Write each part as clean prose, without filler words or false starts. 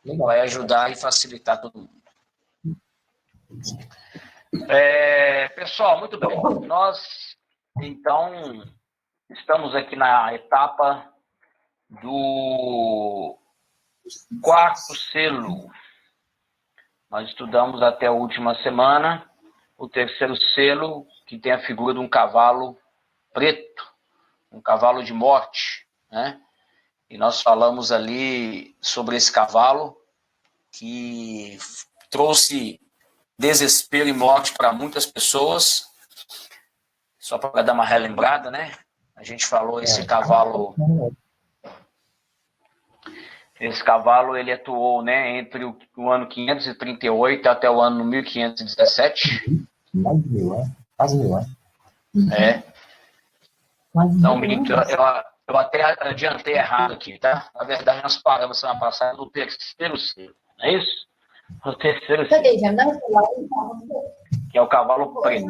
vai ajudar e facilitar todo mundo. Pessoal, muito bem. Nós, então, estamos aqui na etapa do quarto selo. Nós estudamos até a última semana o terceiro selo, que tem a figura de um cavalo preto, um cavalo de morte, né? E nós falamos ali sobre esse cavalo que trouxe desespero e morte para muitas pessoas. Só para dar uma relembrada, né? A gente falou esse cavalo ele atuou, né, entre o ano 538 até o ano 1517. Mais mil, é? Quase mil, é? Então, eu até adiantei errado aqui, tá? Na verdade, nós paramos semana passada no terceiro selo, não é isso? O terceiro selo. Que é o cavalo preto.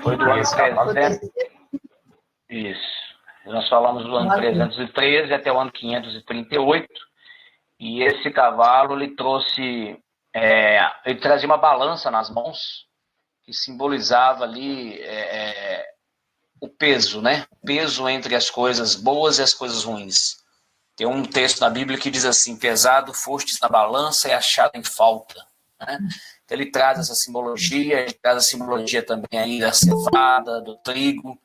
Foi do ano 300. Isso. Nós falamos do ano 313 até o ano 538. E esse cavalo, ele trazia uma balança nas mãos, que simbolizava ali o peso, né? O peso entre as coisas boas e as coisas ruins. Tem um texto na Bíblia que diz assim: pesado fostes na balança e achado em falta. Né? Então ele traz essa simbologia, ele traz a simbologia também aí da cevada, do trigo.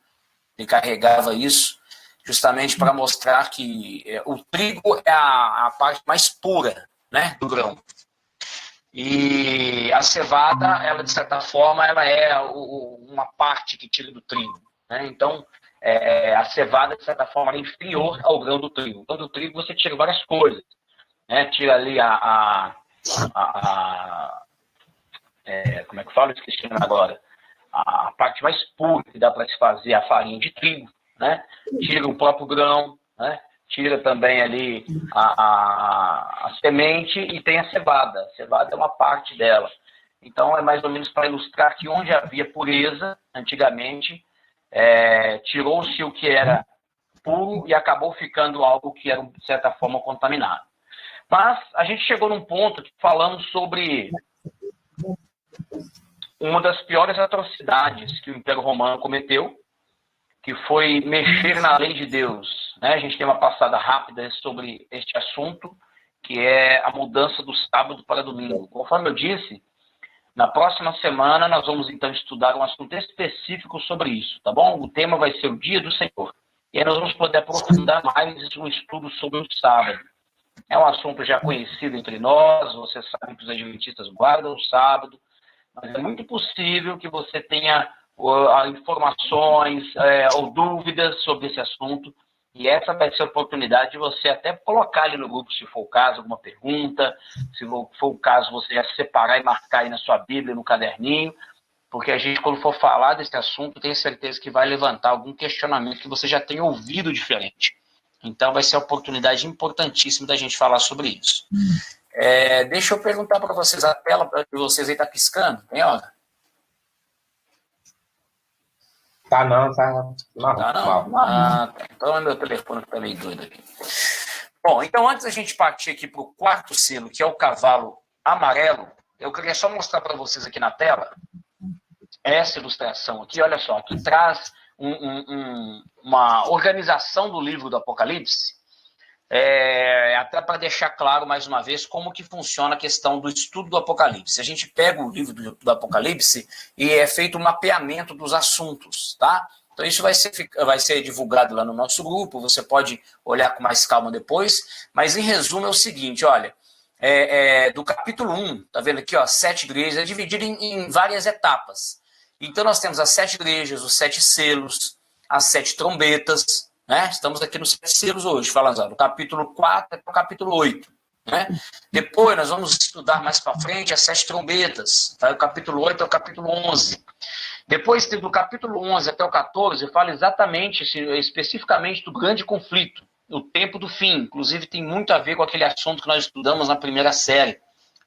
Ele carregava isso justamente para mostrar que o trigo é a parte mais pura, né, do grão. E a cevada, ela de certa forma, ela é uma parte que tira do trigo. Né? Então, a cevada, de certa forma, é inferior ao grão do trigo. O grão do trigo você tira várias coisas. Né? Tira ali como é que fala? Esqueci agora. A parte mais pura que dá para se fazer a farinha de trigo. Né? Tira o próprio grão, né? Tira também ali a semente e tem a cevada. A cevada é uma parte dela. Então, é mais ou menos para ilustrar que onde havia pureza, antigamente, tirou-se o que era puro e acabou ficando algo que era, de certa forma, contaminado. Mas a gente chegou num ponto que falamos sobre uma das piores atrocidades que o Império Romano cometeu, que foi mexer na lei de Deus. Né? A gente tem uma passada rápida sobre este assunto, que é a mudança do sábado para domingo. Conforme eu disse, na próxima semana nós vamos então estudar um assunto específico sobre isso, tá bom? O tema vai ser o Dia do Senhor. E aí nós vamos poder aprofundar mais no estudo sobre o sábado. É um assunto já conhecido entre nós, você sabe que os adventistas guardam o sábado, mas é muito possível que você tenha informações ou dúvidas sobre esse assunto, e essa vai ser a oportunidade de você até colocar ali no grupo, se for o caso, alguma pergunta, se for o caso, você já separar e marcar aí na sua Bíblia, no caderninho, porque a gente, quando for falar desse assunto, tenho certeza que vai levantar algum questionamento que você já tenha ouvido diferente. Então, vai ser uma oportunidade importantíssima da gente falar sobre isso. Deixa eu perguntar para vocês, a tela de vocês aí está piscando? Tem hora? Tá não. Tá não? Tá. Então é meu telefone que tá meio doido aqui. Bom, então antes da gente partir aqui para o quarto selo, que é o cavalo amarelo, eu queria só mostrar para vocês aqui na tela essa ilustração aqui. Olha só, que traz uma organização do livro do Apocalipse, até para deixar claro mais uma vez como que funciona a questão do estudo do Apocalipse. A gente pega o livro do Apocalipse e é feito um mapeamento dos assuntos, tá? Então isso vai ser divulgado lá no nosso grupo, você pode olhar com mais calma depois, mas em resumo é o seguinte, olha, do capítulo 1, tá vendo aqui, ó, 7 igrejas, é dividido em várias etapas. Então nós temos as 7 igrejas, os 7 selos, as 7 trombetas, né? Estamos aqui nos 7 selos hoje, falando do capítulo 4 até o capítulo 8. Né? Depois nós vamos estudar mais para frente as 7 trombetas, tá? O capítulo 8 ao capítulo 11. Depois, do capítulo 11 até o 14, fala exatamente, especificamente do grande conflito, o tempo do fim. Inclusive tem muito a ver com aquele assunto que nós estudamos na primeira série,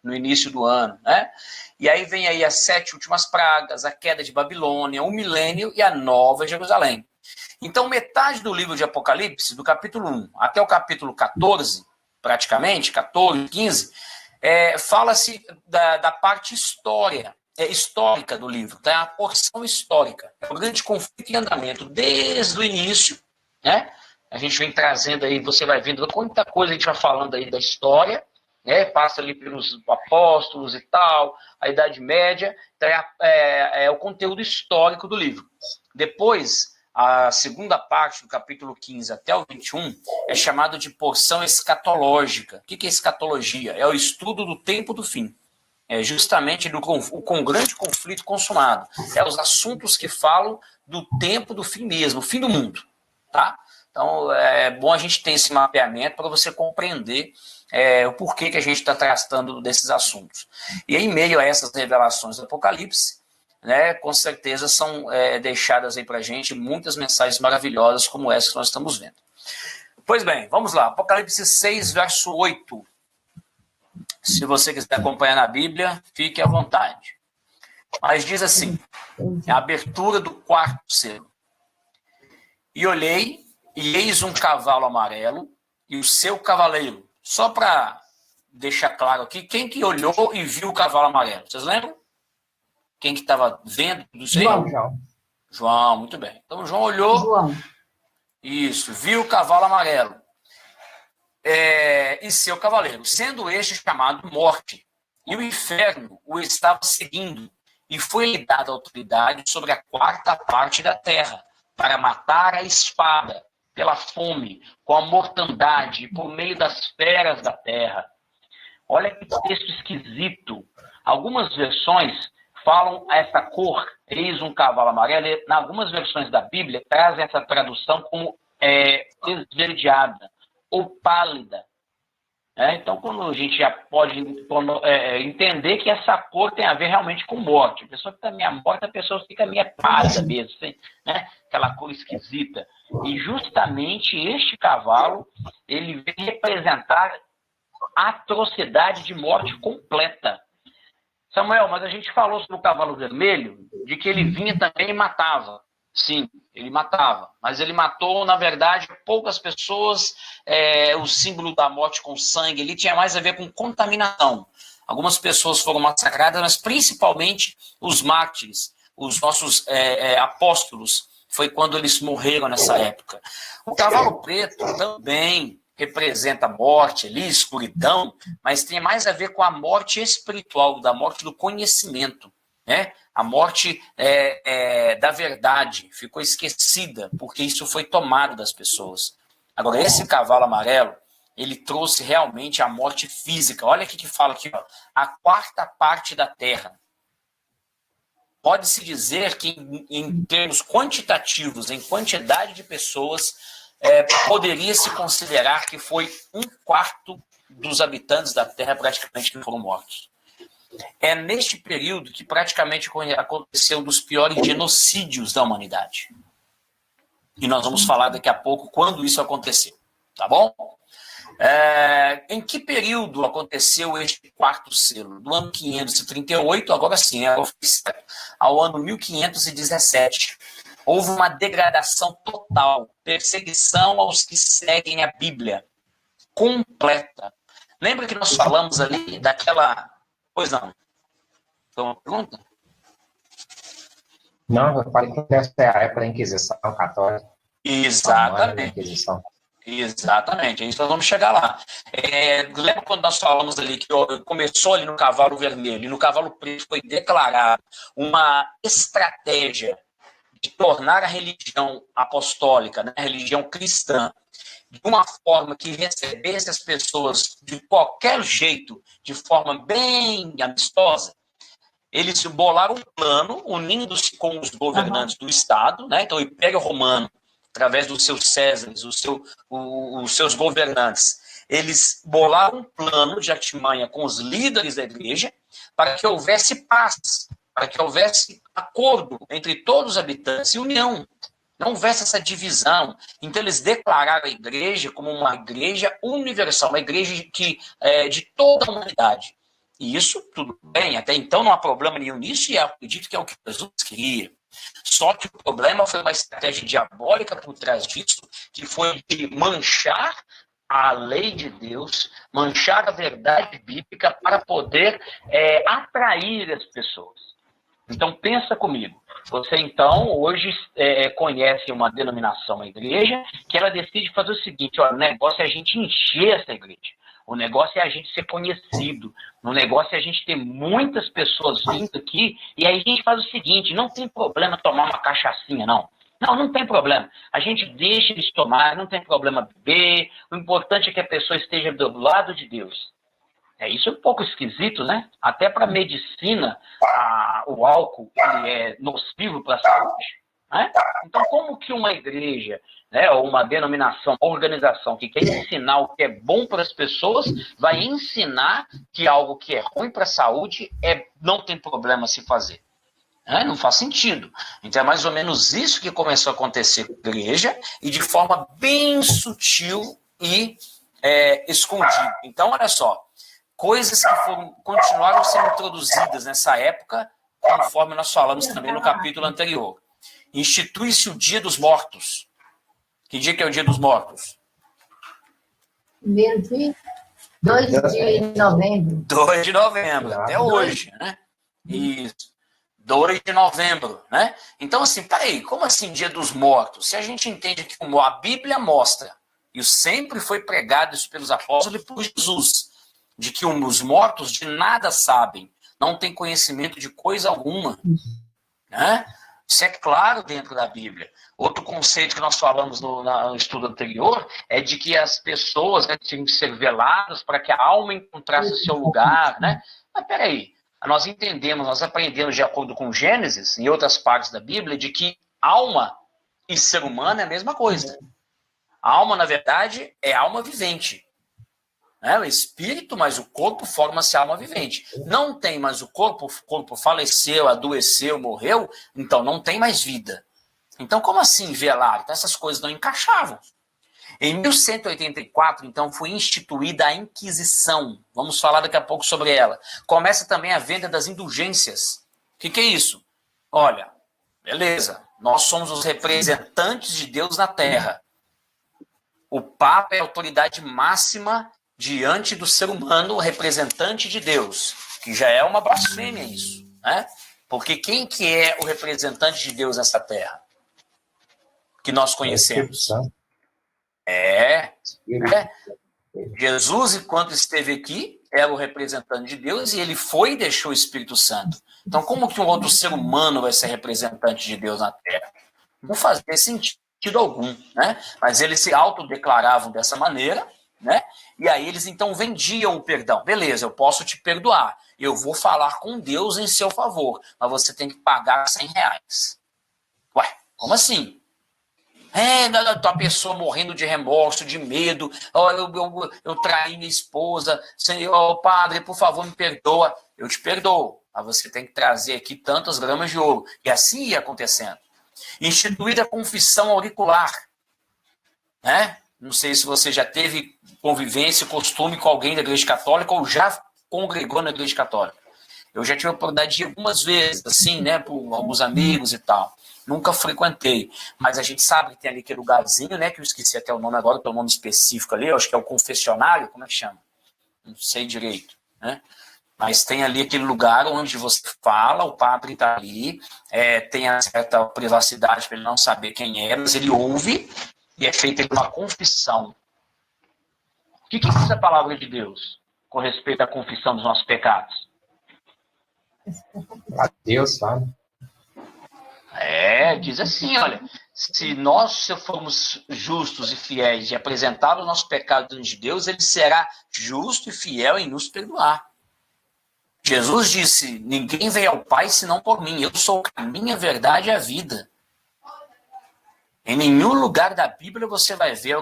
no início do ano. Né? E aí vem aí as 7 últimas pragas, a queda de Babilônia, o milênio e a nova Jerusalém. Então, metade do livro de Apocalipse, do capítulo 1 até o capítulo 14, praticamente, 14, 15, fala-se da parte histórica do livro, tá? A porção histórica. É o grande conflito em andamento desde o início, né? A gente vem trazendo aí, você vai vendo quanta coisa a gente vai falando aí da história, né? Passa ali pelos apóstolos e tal, a Idade Média, então é o conteúdo histórico do livro. Depois, a segunda parte, do capítulo 15 até o 21, é chamado de porção escatológica. O que é escatologia? É o estudo do tempo do fim. É justamente com o grande conflito consumado. É os assuntos que falam do tempo do fim mesmo, o fim do mundo. Tá? Então, é bom a gente ter esse mapeamento para você compreender o porquê que a gente está tratando desses assuntos. E em meio a essas revelações do Apocalipse, né, com certeza são deixadas aí para a gente muitas mensagens maravilhosas como essa que nós estamos vendo. Pois bem, vamos lá. Apocalipse 6, verso 8. Se você quiser acompanhar na Bíblia, fique à vontade. Mas diz assim, a abertura do quarto selo. E olhei, e eis um cavalo amarelo, e o seu cavaleiro. Só para deixar claro aqui, quem que olhou e viu o cavalo amarelo? Vocês lembram? Quem que estava vendo tudo isso aí? João, muito bem. Então, João olhou. João. Isso, viu o cavalo amarelo. E seu cavaleiro, sendo este chamado Morte, e o inferno o estava seguindo, e foi-lhe dada autoridade sobre a quarta parte da terra, para matar a espada, pela fome, com a mortandade, por meio das feras da terra. Olha que texto esquisito. Algumas versões falam essa cor, eis um cavalo amarelo, e, em algumas versões da Bíblia trazem essa tradução como esverdeada ou pálida. Então, quando a gente já pode entender que essa cor tem a ver realmente com morte. A pessoa que está meio morta, a pessoa fica meio pálida mesmo, né? Aquela cor esquisita. E justamente este cavalo, ele vem representar a atrocidade de morte completa. Samuel, mas a gente falou sobre o cavalo vermelho, de que ele vinha também e matava. Sim, ele matava, mas ele matou, na verdade, poucas pessoas. O símbolo da morte com sangue, ele tinha mais a ver com contaminação. Algumas pessoas foram massacradas, mas principalmente os mártires, os nossos apóstolos, foi quando eles morreram nessa época. O cavalo preto também representa a morte ali, escuridão, mas tem mais a ver com a morte espiritual, da morte do conhecimento, né? A morte da verdade ficou esquecida, porque isso foi tomado das pessoas. Agora, esse cavalo amarelo, ele trouxe realmente a morte física. Olha o que fala aqui, ó, a quarta parte da terra. Pode-se dizer que, em termos quantitativos, em quantidade de pessoas, poderia-se considerar que foi 1/4 dos habitantes da Terra praticamente que foram mortos. É neste período que praticamente aconteceu um dos piores genocídios da humanidade. E nós vamos falar daqui a pouco quando isso aconteceu, tá bom? Em que período aconteceu este quarto selo? Do ano 538, agora sim, ao ano 1517. Houve uma degradação total, perseguição aos que seguem a Bíblia, completa. Lembra que nós falamos ali daquela... Pois não. Foi uma pergunta? Não, eu falei que essa é a época da Inquisição Católica. Exatamente. Inquisição. Exatamente, é isso que nós vamos chegar lá. Lembra quando nós falamos ali que começou ali no cavalo vermelho e no cavalo preto foi declarado uma estratégia de tornar a religião apostólica, né, a religião cristã, de uma forma que recebesse as pessoas de qualquer jeito, de forma bem amistosa. Eles bolaram um plano, unindo-se com os governantes do Estado, né? Então o Império Romano, através dos seus Césares, os seus governantes, eles bolaram um plano de artimanha com os líderes da igreja para que houvesse paz, para que houvesse acordo entre todos os habitantes e união. Não houvesse essa divisão. Então, eles declararam a igreja como uma igreja universal, uma igreja de toda a humanidade. E isso, tudo bem, até então não há problema nenhum nisso, e eu acredito que é o que Jesus queria. Só que o problema foi uma estratégia diabólica por trás disso, que foi de manchar a lei de Deus, manchar a verdade bíblica para poder atrair as pessoas. Então, pensa comigo. Você, então, hoje conhece uma denominação, uma igreja, que ela decide fazer o seguinte, olha, o negócio é a gente encher essa igreja. O negócio é a gente ser conhecido. O negócio é a gente ter muitas pessoas vindo aqui, e aí a gente faz o seguinte, não tem problema tomar uma cachaçinha, não. Não tem problema. A gente deixa eles tomar, não tem problema beber. O importante é que a pessoa esteja do lado de Deus. Isso é um pouco esquisito, né? Até para a medicina, o álcool ele é nocivo para a saúde. Né? Então, como que uma igreja, né, ou uma denominação, uma organização que quer ensinar o que é bom para as pessoas, vai ensinar que algo que é ruim para a saúde não tem problema se fazer? Não faz sentido. Então, é mais ou menos isso que começou a acontecer com a igreja e de forma bem sutil e escondida. Então, olha só. Coisas que continuaram sendo introduzidas nessa época, conforme nós falamos também no capítulo anterior. Institui-se o Dia dos Mortos. Que dia que é o Dia dos Mortos? 2 de novembro. 2 de novembro, até hoje, né? Isso. 2 de novembro, né? Então, assim, peraí, como assim Dia dos Mortos? Se a gente entende que a Bíblia mostra, e sempre foi pregado isso pelos apóstolos e por Jesus, de que os mortos de nada sabem, não têm conhecimento de coisa alguma. Né? Isso é claro dentro da Bíblia. Outro conceito que nós falamos no estudo anterior é de que as pessoas tinham que ser veladas para que a alma encontrasse o seu lugar. Né? Mas peraí, nós aprendemos de acordo com Gênesis, em outras partes da Bíblia, de que alma e ser humano é a mesma coisa. A alma, na verdade, é alma vivente. O espírito, mas o corpo forma-se alma vivente. Não tem mais o corpo faleceu, adoeceu, morreu, então não tem mais vida. Então, como assim velar? Então, essas coisas não encaixavam. Em 1184, então, foi instituída a Inquisição. Vamos falar daqui a pouco sobre ela. Começa também a venda das indulgências. O que é isso? Olha, beleza, nós somos os representantes de Deus na Terra. O Papa é a autoridade máxima diante do ser humano, o representante de Deus, que já é uma blasfêmia isso, né? Porque quem que é o representante de Deus nessa terra? Que nós conhecemos. Jesus, enquanto esteve aqui, era o representante de Deus e ele foi e deixou o Espírito Santo. Então, como que um outro ser humano vai ser representante de Deus na terra? Não faz sentido algum, né? Mas eles se autodeclaravam dessa maneira, né? E aí eles então vendiam o perdão. Beleza, eu posso te perdoar. Eu vou falar com Deus em seu favor. Mas você tem que pagar R$100. Ué, como assim? A pessoa morrendo de remorso, de medo. Eu traí minha esposa. Senhor, padre, por favor, me perdoa. Eu te perdoo. Mas você tem que trazer aqui tantas gramas de ouro. E assim ia acontecendo. Instituída a confissão auricular. Né? Não sei se você já teve convivência, costume com alguém da Igreja Católica ou já congregou na Igreja Católica. Eu já tive a oportunidade de ir algumas vezes, assim, né, por alguns amigos e tal. Nunca frequentei, mas a gente sabe que tem ali aquele lugarzinho, né, que eu esqueci até o nome agora, tem um nome específico ali, eu acho que é o confessionário, como é que chama? Não sei direito, né? Mas tem ali aquele lugar onde você fala, o padre está ali, tem a certa privacidade para ele não saber quem é, mas ele ouve e é feita uma confissão. O que diz a palavra de Deus com respeito à confissão dos nossos pecados? A Deus, sabe? Diz assim, olha, se nós formos justos e fiéis e apresentar os nossos pecados diante de Deus, ele será justo e fiel em nos perdoar. Jesus disse, ninguém veio ao Pai senão por mim, eu sou o caminho, a verdade e a vida. Em nenhum lugar da Bíblia você vai ver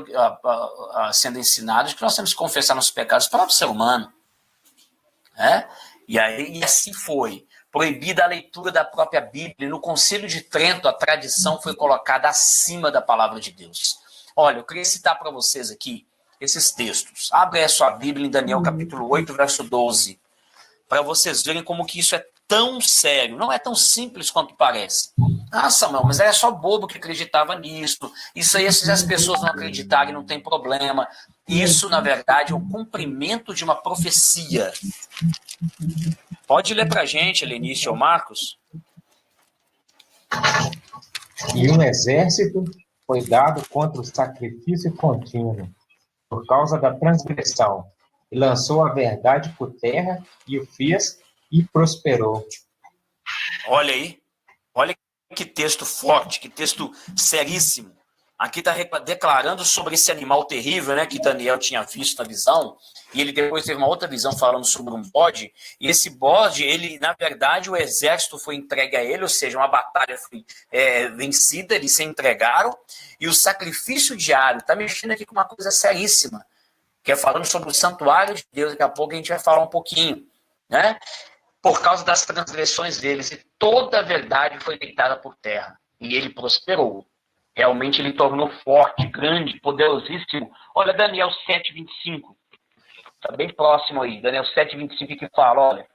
sendo ensinado que nós temos que confessar nossos pecados para o ser humano. E assim foi. Proibida a leitura da própria Bíblia. No Concílio de Trento, a tradição foi colocada acima da palavra de Deus. Olha, eu queria citar para vocês aqui esses textos. Abre a sua Bíblia em Daniel capítulo 8, verso 12, para vocês verem como que isso é tão sério. Não é tão simples quanto parece. Ah, Samuel, mas era só bobo que acreditava nisso. Isso aí, se as pessoas não acreditarem, não tem problema. Isso, na verdade, é o cumprimento de uma profecia. Pode ler para a gente, Lenice ou Marcos? E um exército foi dado contra o sacrifício contínuo, por causa da transgressão, e lançou a verdade por terra, e o fez, e prosperou. Olha aí, olha que texto forte, que texto seríssimo. Aqui está declarando sobre esse animal terrível, né, que Daniel tinha visto na visão, e ele depois teve uma outra visão falando sobre um bode, e esse bode, ele, na verdade, o exército foi entregue a ele, ou seja, uma batalha foi vencida, eles se entregaram, e o sacrifício diário, está mexendo aqui com uma coisa seríssima, que é falando sobre o santuário de Deus, daqui a pouco a gente vai falar um pouquinho, né? Por causa das transgressões deles, e toda a verdade foi deitada por terra, e ele prosperou. Realmente ele tornou forte, grande, poderosíssimo. Olha Daniel 7:25, está bem próximo aí, Daniel 7:25 que fala, olha,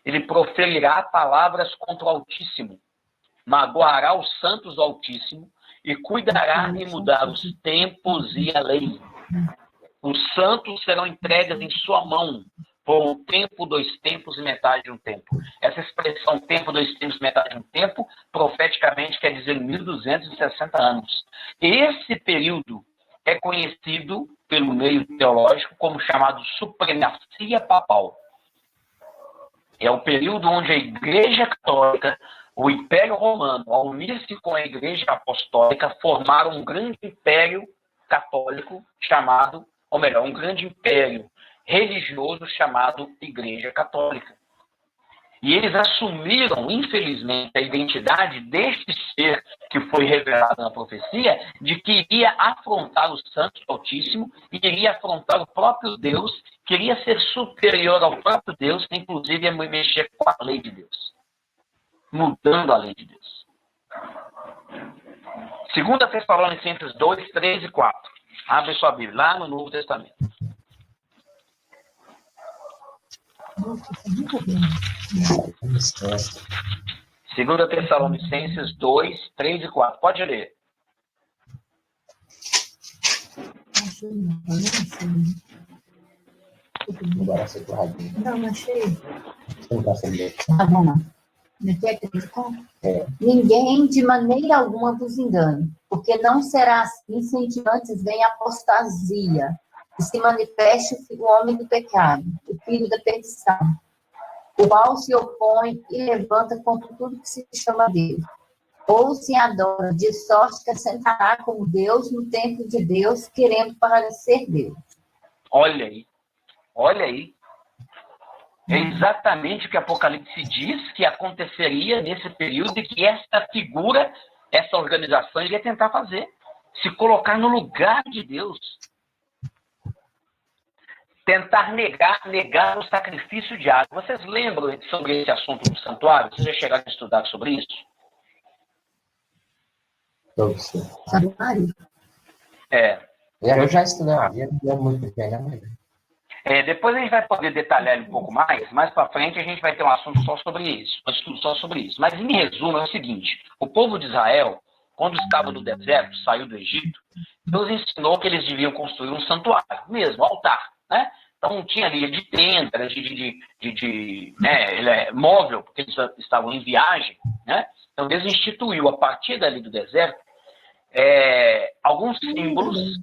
ele proferirá palavras contra o Altíssimo, magoará os santos do Altíssimo, e cuidará em mudar os tempos e a lei. Os santos serão entregues em sua mão, por um tempo, 2 tempos e metade de um tempo. Essa expressão tempo, 2 tempos e metade de um tempo, profeticamente quer dizer 1260 anos. Esse período é conhecido pelo meio teológico como chamado supremacia papal. É o período onde a Igreja Católica, o Império Romano, ao unir-se com a Igreja Apostólica, formaram um grande império católico chamado, ou melhor, um grande império religioso chamado Igreja Católica. E eles assumiram, infelizmente, a identidade deste ser que foi revelado na profecia, de que iria afrontar o Santo Altíssimo, e iria afrontar o próprio Deus, queria ser superior ao próprio Deus, inclusive ia mexer com a lei de Deus, mudando a lei de Deus. 2 Tessalonicenses 2, 3 e 4. Abre sua Bíblia, lá no Novo Testamento. 2 Tessalonicenses 2, 3 e 4. Pode ler. Agora você tá radinho. Não achei. Você não tá sem ler. Tá bom. Ninguém de maneira alguma vos engane, porque não será assim se antes vem a apostasia, e se manifeste o homem do pecado, o filho da perdição, o qual se opõe e levanta contra tudo que se chama Deus, ou se adora, de sorte que assentará como Deus no templo de Deus, querendo parecer Deus. Olha aí, olha aí. É exatamente o que Apocalipse diz que aconteceria nesse período e que essa figura, essa organização iria tentar fazer. Se colocar no lugar de Deus. Tentar negar o sacrifício diário. Vocês lembram sobre esse assunto do santuário? Vocês já chegaram a estudar sobre isso? Santuário? Eu já estudei a Bíblia, não é muito bem, né? Depois a gente vai poder detalhar um pouco mais para frente a gente vai ter um assunto só sobre isso, um estudo só sobre isso. Mas em resumo é o seguinte, o povo de Israel, quando estava no deserto, saiu do Egito, Deus ensinou que eles deviam construir um santuário, mesmo, altar, né? Então tinha ali de tenda, ele é móvel, porque eles estavam em viagem, né? Então Deus instituiu, a partir dali do deserto, alguns símbolos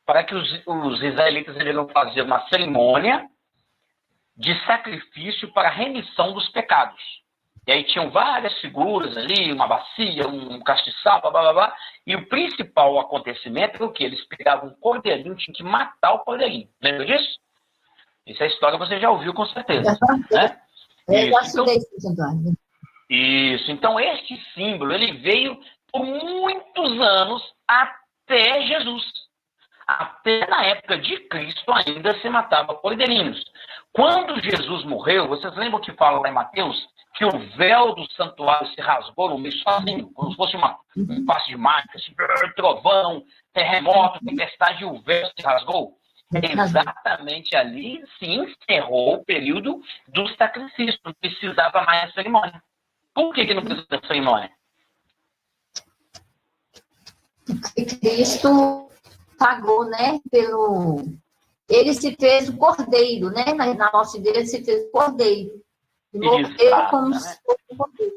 para que os israelitas deveriam fazer uma cerimônia de sacrifício para a remissão dos pecados. E aí tinham várias figuras ali, uma bacia, um castiçal, blá, blá, blá, e o principal acontecimento era o que? Eles pegavam um cordeirinho, tinham que matar o cordeirinho. Lembra disso? Essa história você já ouviu com certeza. Né? Eu já estudei esse santuário. Isso. Então, este símbolo, ele veio por muitos anos até Jesus. Até na época de Cristo ainda se matava cordeirinhos. Quando Jesus morreu, vocês lembram que fala lá em Mateus que o véu do santuário se rasgou no meio sozinho, como se fosse um passe de mágica, assim, trovão, terremoto, tempestade, e o véu se rasgou? Exatamente ali se encerrou o período do sacrifício, não precisava mais de cerimônia. Por que não precisa de cerimônia? Porque Cristo pagou, né, Ele se fez o cordeiro, né? Na morte dele, ele se fez o cordeiro. E morreu como se fosse o cordeiro.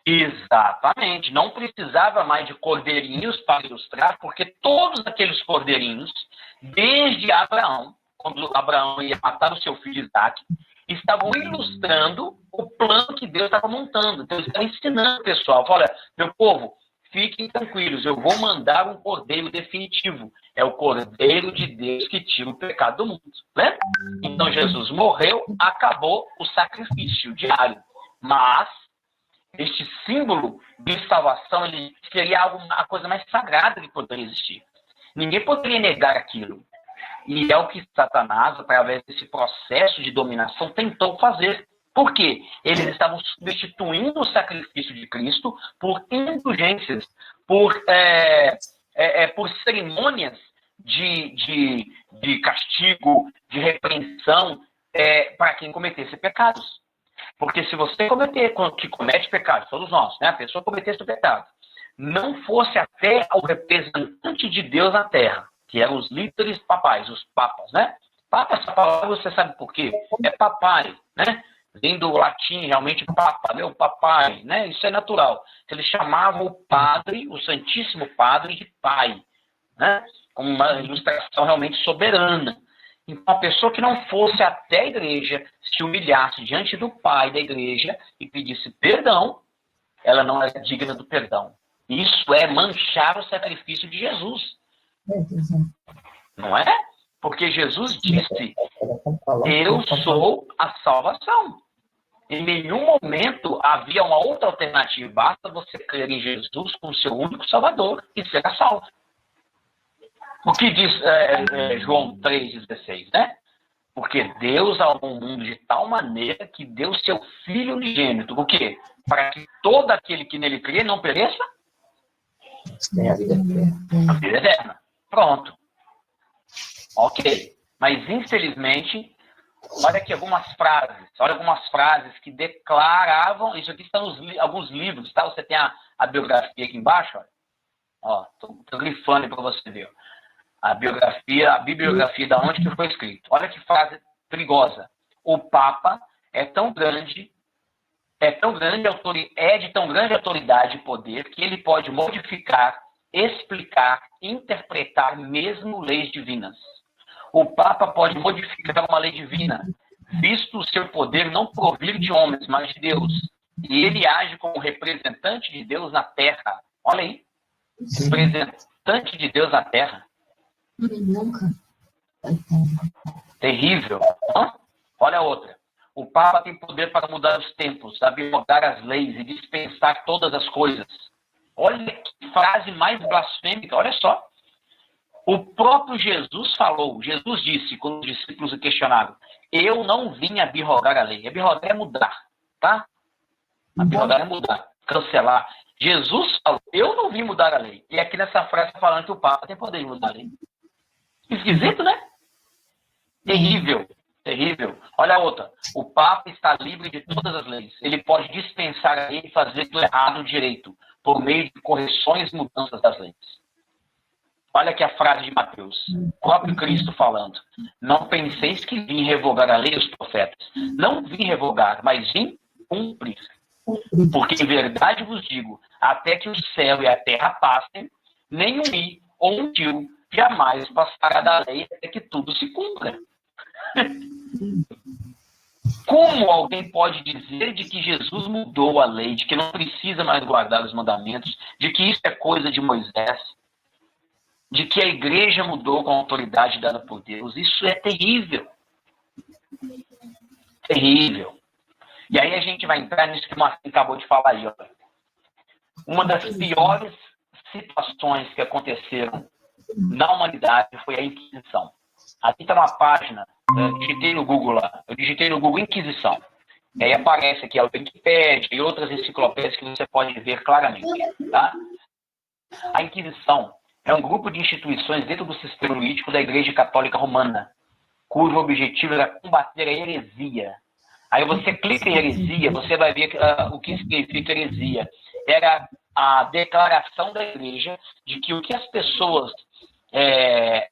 Exatamente. Não precisava mais de cordeirinhos para ilustrar, porque todos aqueles cordeirinhos, desde Abraão, quando Abraão ia matar o seu filho Isaac, estavam ilustrando o plano que Deus estava montando. Então, ele estava ensinando o pessoal. Olha, meu povo, fiquem tranquilos, eu vou mandar um cordeiro definitivo. É o cordeiro de Deus que tira o pecado do mundo. Né? Então, Jesus morreu, acabou o sacrifício diário. Mas este símbolo de salvação, ele seria a coisa mais sagrada que poderia existir. Ninguém poderia negar aquilo. E é o que Satanás, através desse processo de dominação, tentou fazer. Por quê? Eles estavam substituindo o sacrifício de Cristo por indulgências, por cerimônias de castigo, de repreensão para quem cometesse pecados. Porque se você que comete pecado, todos nós, né? A pessoa cometesse o pecado, não fosse até o representante de Deus na terra, que eram os líderes papais, os papas, né? Papa, essa palavra você sabe por quê? É papai, né? Vem do latim, realmente, papa, meu papai, né? Isso é natural. Eles chamavam o padre, o Santíssimo Padre, de pai, né? Como uma ilustração realmente soberana. Então, a pessoa que não fosse até a igreja, se humilhasse diante do pai da igreja e pedisse perdão, ela não é digna do perdão. Isso é manchar o sacrifício de Jesus. Não é? Porque Jesus disse, eu sou a salvação. Em nenhum momento havia uma outra alternativa. Basta você crer em Jesus como seu único salvador e será salvo. O que diz João 3,16, né? Porque Deus amou o mundo de tal maneira que deu seu Filho unigênito. O quê? Para que todo aquele que nele crê não pereça? Tem a vida eterna. A vida eterna. Pronto. Ok. Mas, infelizmente, olha aqui algumas frases que declaravam, isso aqui estão alguns livros, tá? Você tem a biografia aqui embaixo, ó. Tô grifando para você ver. A bibliografia da onde que foi escrito. Olha que frase perigosa. O Papa é de tão grande autoridade e poder que ele pode modificar, explicar, interpretar mesmo leis divinas. O Papa pode modificar uma lei divina, visto o seu poder não provir de homens, mas de Deus. E ele age como representante de Deus na Terra. Olha aí. Representante de Deus na Terra. Nunca. Terrível. Olha a outra. O Papa tem poder para mudar os tempos, abrogar as leis e dispensar todas as coisas. Olha que frase mais blasfêmica, olha só. O próprio Jesus falou, Jesus disse, quando os discípulos o questionaram, eu não vim abrogar a lei. Abrogar é mudar, tá? Abrogar é mudar, cancelar. Jesus falou, eu não vim mudar a lei. E aqui nessa frase está falando que o Papa tem poder de mudar a lei. Esquisito, né? Terrível, terrível. Olha a outra. O Papa está livre de todas as leis. Ele pode dispensar a lei e fazer do errado direito, por meio de correções e mudanças das leis. Olha aqui a frase de Mateus, o próprio Cristo falando. Não penseis que vim revogar a lei e os profetas. Não vim revogar, mas vim cumprir. Porque em verdade vos digo, até que o céu e a terra passem, nem um i ou um tio jamais passará da lei até que tudo se cumpra. Como alguém pode dizer de que Jesus mudou a lei, de que não precisa mais guardar os mandamentos, de que isso é coisa de Moisés, de que a igreja mudou com a autoridade dada por Deus? Isso é terrível. Terrível. E aí a gente vai entrar nisso que o Marcinho acabou de falar aí. Ó. Uma das piores situações que aconteceram na humanidade foi a Inquisição. Aqui está uma página, eu digitei no Google lá, eu digitei no Google Inquisição. E aí aparece aqui a Wikipédia e outras enciclopédias que você pode ver claramente. Tá? A Inquisição é um grupo de instituições dentro do sistema político da Igreja Católica Romana, cujo objetivo era combater a heresia. Aí você clica em heresia, você vai ver o que significa heresia. Era a declaração da igreja de que o que as pessoas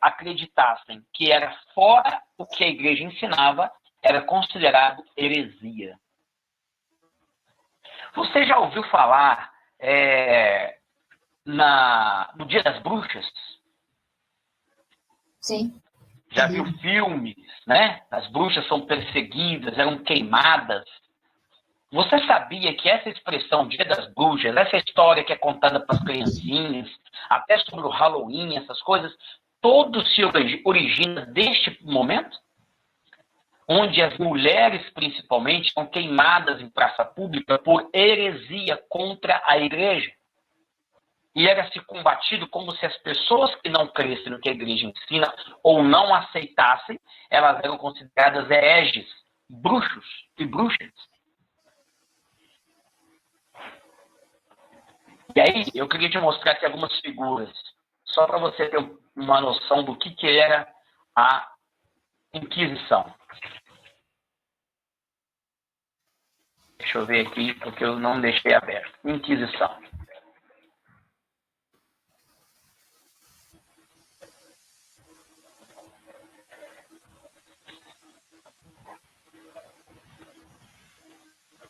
acreditassem que era fora o que a igreja ensinava, era considerado heresia. Você já ouviu falar no Dia das Bruxas? Sim. Já viu filmes, né? As bruxas são perseguidas, eram queimadas. Você sabia que essa expressão Dia das Bruxas, essa história que é contada para as criancinhas, até sobre o Halloween, essas coisas, todo se origina deste momento? Onde as mulheres, principalmente, são queimadas em praça pública por heresia contra a igreja. E era se combatido como se as pessoas que não crescem no que a igreja ensina ou não aceitassem, elas eram consideradas hereges, bruxos e bruxas. E aí, eu queria te mostrar aqui algumas figuras, só para você ter uma noção do que era a Inquisição. Deixa eu ver aqui, porque eu não deixei aberto. Inquisição.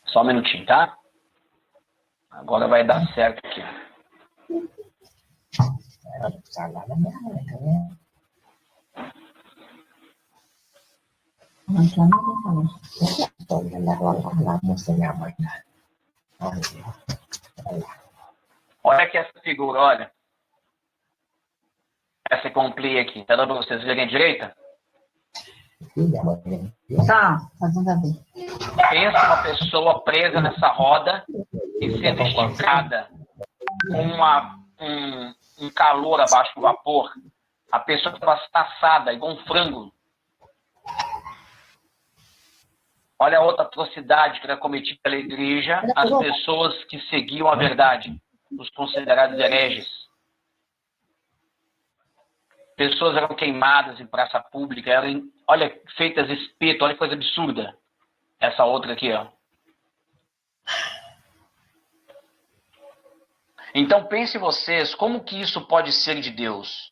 Só um minutinho, tá? Agora vai dar certo aqui. Olha aqui essa figura, olha. Essa complia aqui. Tá dando para vocês verem à direita? Tá, fazendo a ver. Pensa uma pessoa presa nessa roda e sendo esticada com um calor abaixo do vapor. A pessoa estava assada, igual um frango. Olha a outra atrocidade que era cometida pela igreja, as pessoas que seguiam a verdade, os considerados hereges. Pessoas eram queimadas em praça pública, eram, olha, feitas espeto, olha que coisa absurda. Essa outra aqui, ó. Então pensem vocês, como que isso pode ser de Deus?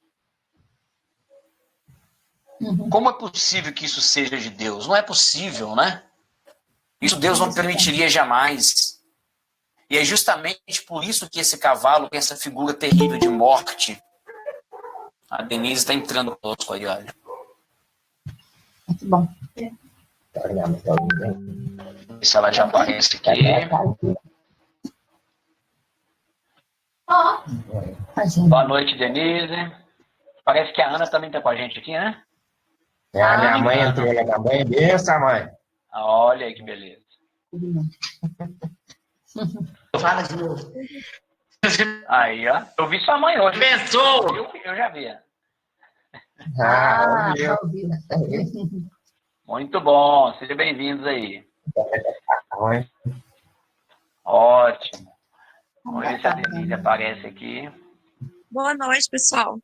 Como é possível que isso seja de Deus? Não é possível, né? Isso Deus não permitiria jamais. E é justamente por isso que esse cavalo tem essa figura terrível de morte. A Denise está entrando conosco aí, olha. Muito bom. Se ela já aparece aqui. Boa noite, Denise. Parece que a Ana também está com a gente aqui, né? A minha mãe entrou lá também. Benção, mãe. Olha aí que beleza. Fala de novo. Aí, ó. Eu vi sua mãe hoje. Pensou! Eu já vi. Ouviu. Muito bom. Sejam bem-vindos aí. Mãe. Ótimo. Vamos ver se a Denise aparece aqui. Boa noite, pessoal.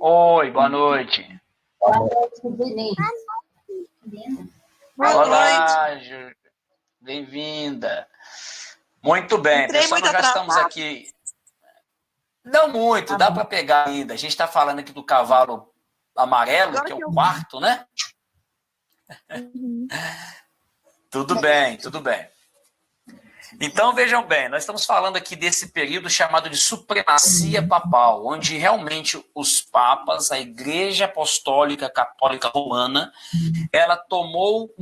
Oi, boa noite. Boa noite, Denise. Boa noite. Olá, bem-vinda. Muito bem, Entrei pessoal, muito nós já estamos atrasada. aqui. Não muito, dá para pegar ainda. A gente está falando aqui do cavalo amarelo, Agora que é que o eu vi. quarto, né? Uhum. Tudo bem, tudo bem. Então, vejam bem, nós estamos falando aqui desse período chamado de supremacia papal, onde realmente os papas, a Igreja Apostólica Católica Romana, ela tomou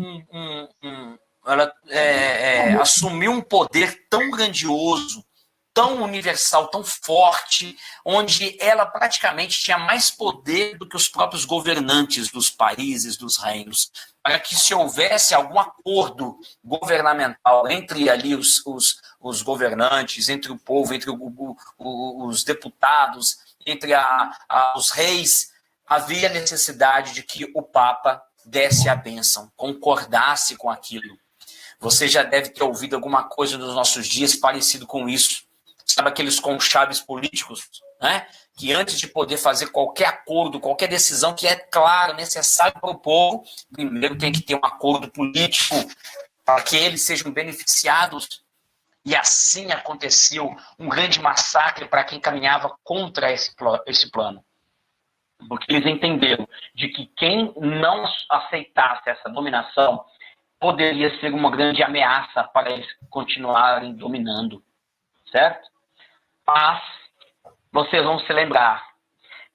assumiu um poder tão grandioso, tão universal, tão forte, onde ela praticamente tinha mais poder do que os próprios governantes dos países, dos reinos, para que se houvesse algum acordo governamental entre ali os governantes, entre o povo, entre os deputados, entre os reis, havia necessidade de que o Papa desse a bênção, concordasse com aquilo. Você já deve ter ouvido alguma coisa nos nossos dias parecido com isso. Sabe aqueles conchaves políticos, né? Que antes de poder fazer qualquer acordo, qualquer decisão que é, claro, necessário para o povo, primeiro tem que ter um acordo político para que eles sejam beneficiados. E assim aconteceu um grande massacre para quem caminhava contra esse plano. Porque eles entenderam de que quem não aceitasse essa dominação poderia ser uma grande ameaça para eles continuarem dominando, certo? Mas vocês vão se lembrar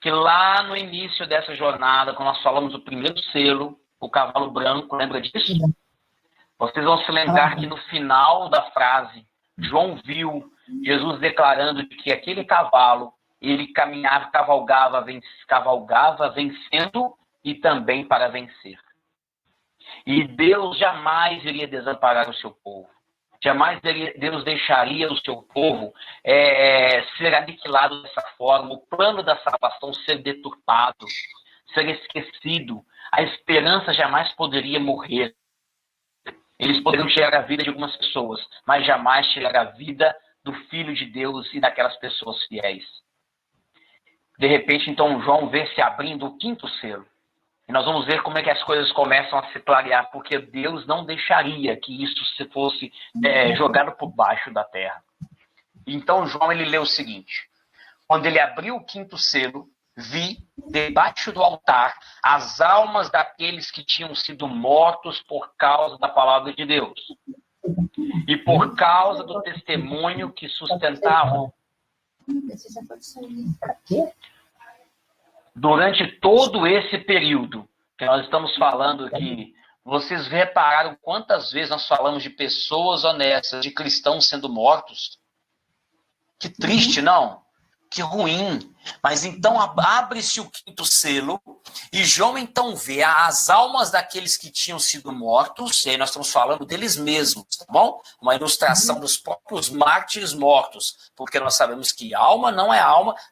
que lá no início dessa jornada, quando nós falamos do primeiro selo, o cavalo branco, lembra disso? Vocês vão se lembrar que no final da frase, João viu Jesus declarando de que aquele cavalo, ele caminhava, cavalgava vencendo e também para vencer. E Deus jamais iria desamparar o seu povo. Jamais Deus deixaria o seu povo ser aniquilado dessa forma, o plano da salvação ser deturpado, ser esquecido. A esperança jamais poderia morrer. Eles poderiam tirar a vida de algumas pessoas, mas jamais tirar a vida do Filho de Deus e daquelas pessoas fiéis. De repente, então, João vê se abrindo o quinto selo. E nós vamos ver como é que as coisas começam a se clarear, porque Deus não deixaria que isso se fosse jogado por baixo da terra. Então, João, ele lê o seguinte: quando ele abriu o quinto selo, vi, debaixo do altar, as almas daqueles que tinham sido mortos por causa da palavra de Deus e por causa do testemunho que sustentavam. Durante todo esse período que nós estamos falando aqui, vocês repararam quantas vezes nós falamos de pessoas honestas, de cristãos sendo mortos? Que triste, não? Que ruim. Mas então abre-se o quinto selo e João então vê as almas daqueles que tinham sido mortos, e aí nós estamos falando deles mesmos, tá bom? Uma ilustração dos próprios mártires mortos, porque nós sabemos que alma,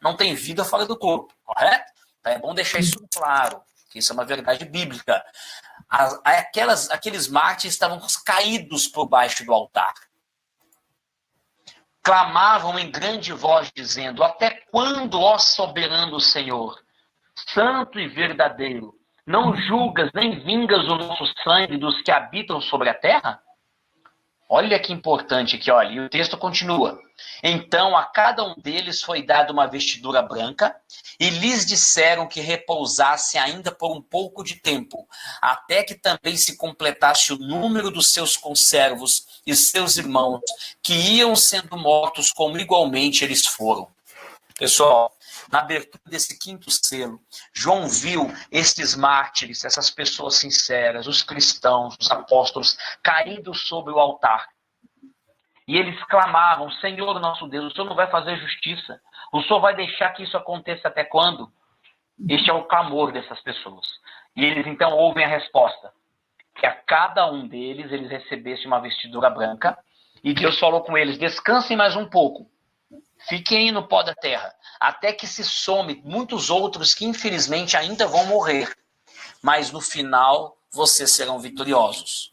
não tem vida fora do corpo, correto? Então é bom deixar isso claro, que isso é uma verdade bíblica. Aqueles mártires estavam caídos por baixo do altar. Clamavam em grande voz, dizendo: até quando, ó soberano Senhor, santo e verdadeiro, não julgas nem vingas o nosso sangue dos que habitam sobre a terra? Olha que importante aqui, olha, e o texto continua. Então a cada um deles foi dada uma vestidura branca, e lhes disseram que repousasse ainda por um pouco de tempo, até que também se completasse o número dos seus conservos e seus irmãos, que iam sendo mortos como igualmente eles foram. Pessoal, na abertura desse quinto selo, João viu estes mártires, essas pessoas sinceras, os cristãos, os apóstolos, caídos sobre o altar. E eles clamavam: Senhor nosso Deus, o Senhor não vai fazer justiça? O Senhor vai deixar que isso aconteça até quando? Este é o clamor dessas pessoas. E eles então ouvem a resposta: que a cada um deles eles recebessem uma vestidura branca, e Deus falou com eles: descansem mais um pouco. Fiquem aí no pó da terra, até que se some muitos outros que infelizmente ainda vão morrer. Mas no final, vocês serão vitoriosos.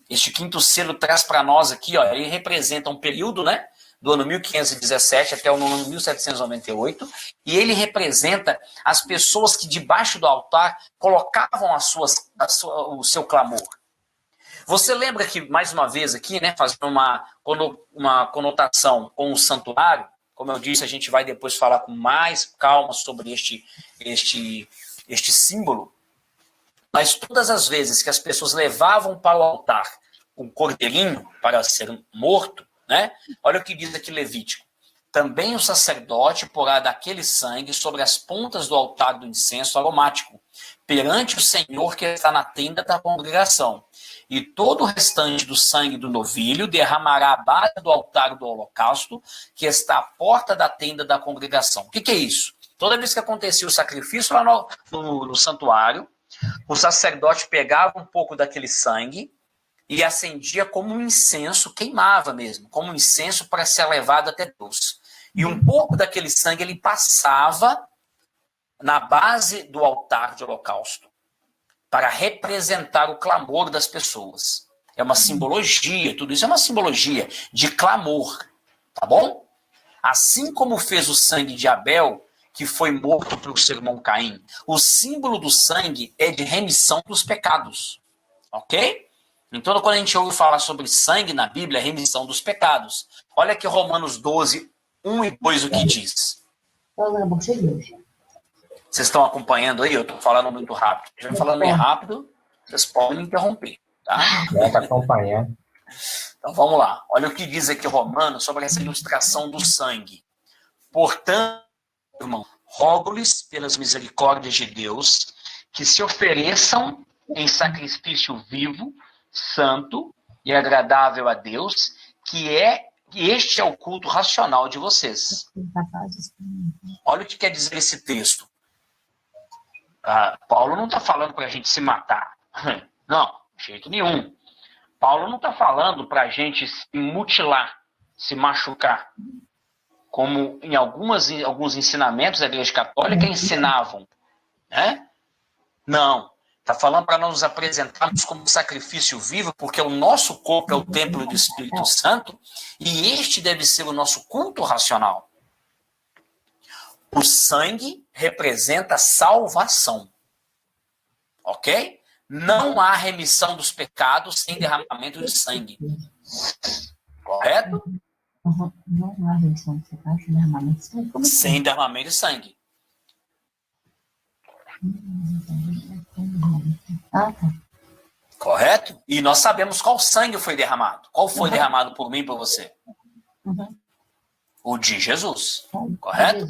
Este quinto selo traz para nós aqui, ó, ele representa um período, né, do ano 1517 até o ano 1798, e ele representa as pessoas que debaixo do altar colocavam o seu clamor. Você lembra que, mais uma vez aqui, né, fazendo uma conotação com o santuário, como eu disse, a gente vai depois falar com mais calma sobre este símbolo, mas todas as vezes que as pessoas levavam para o altar um cordeirinho para ser morto, né, olha o que diz aqui Levítico: também o sacerdote porá daquele sangue sobre as pontas do altar do incenso aromático, perante o Senhor que está na tenda da congregação. E todo o restante do sangue do novilho derramará à base do altar do holocausto, que está à porta da tenda da congregação. O que é isso? Toda vez que acontecia o sacrifício lá no santuário, o sacerdote pegava um pouco daquele sangue e acendia como um incenso, queimava mesmo, como um incenso para ser levado até Deus. E um pouco daquele sangue ele passava na base do altar de holocausto, para representar o clamor das pessoas. É uma simbologia, tudo isso é uma simbologia de clamor, tá bom? Assim como fez o sangue de Abel, que foi morto pelo seu irmão Caim, o símbolo do sangue é de remissão dos pecados, ok? Então, quando a gente ouve falar sobre sangue na Bíblia, é remissão dos pecados. Olha aqui Romanos 12, 1 e 2 o que diz. Vocês estão acompanhando aí? Eu estou falando muito rápido. Se eu falando meio rápido, vocês podem me interromper, tá? Está acompanhando. Então vamos lá. Olha o que diz aqui Romanos sobre essa ilustração do sangue. Portanto, irmão, rogo-lhes pelas misericórdias de Deus que se ofereçam em sacrifício vivo, santo e agradável a Deus, que este é o culto racional de vocês. Olha o que quer dizer esse texto. Paulo não está falando para a gente se matar. Não, de jeito nenhum. Paulo não está falando para a gente se mutilar, se machucar. Como em alguns ensinamentos da Igreja Católica ensinavam. Né? Não. Está falando para nós nos apresentarmos como sacrifício vivo, porque o nosso corpo é o templo do Espírito Santo, e este deve ser o nosso culto racional. O sangue representa salvação. Ok? Não há remissão dos pecados sem derramamento de sangue. Correto? Não há remissão dos pecados sem derramamento de sangue? Sem derramamento de sangue. Ah, tá. Correto? E nós sabemos qual sangue foi derramado. Qual foi derramado por mim e por você? O de Jesus. Correto?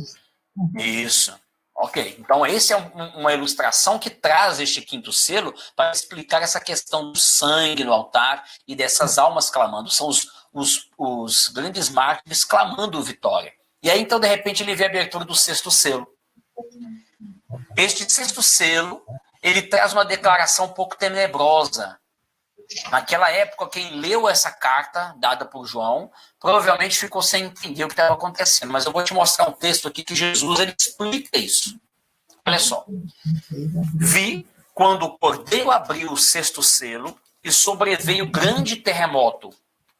Isso. Ok. Então, essa é uma ilustração que traz este quinto selo para explicar essa questão do sangue no altar e dessas almas clamando. São os grandes mártires clamando vitória. E aí, então, de repente, ele vê a abertura do sexto selo. Este sexto selo, ele traz uma declaração um pouco tenebrosa. Naquela época, quem leu essa carta dada por João, provavelmente ficou sem entender o que estava acontecendo. Mas eu vou te mostrar um texto aqui que Jesus ele explica isso. Olha só. Vi quando o cordeiro abriu o sexto selo e sobreveio grande terremoto.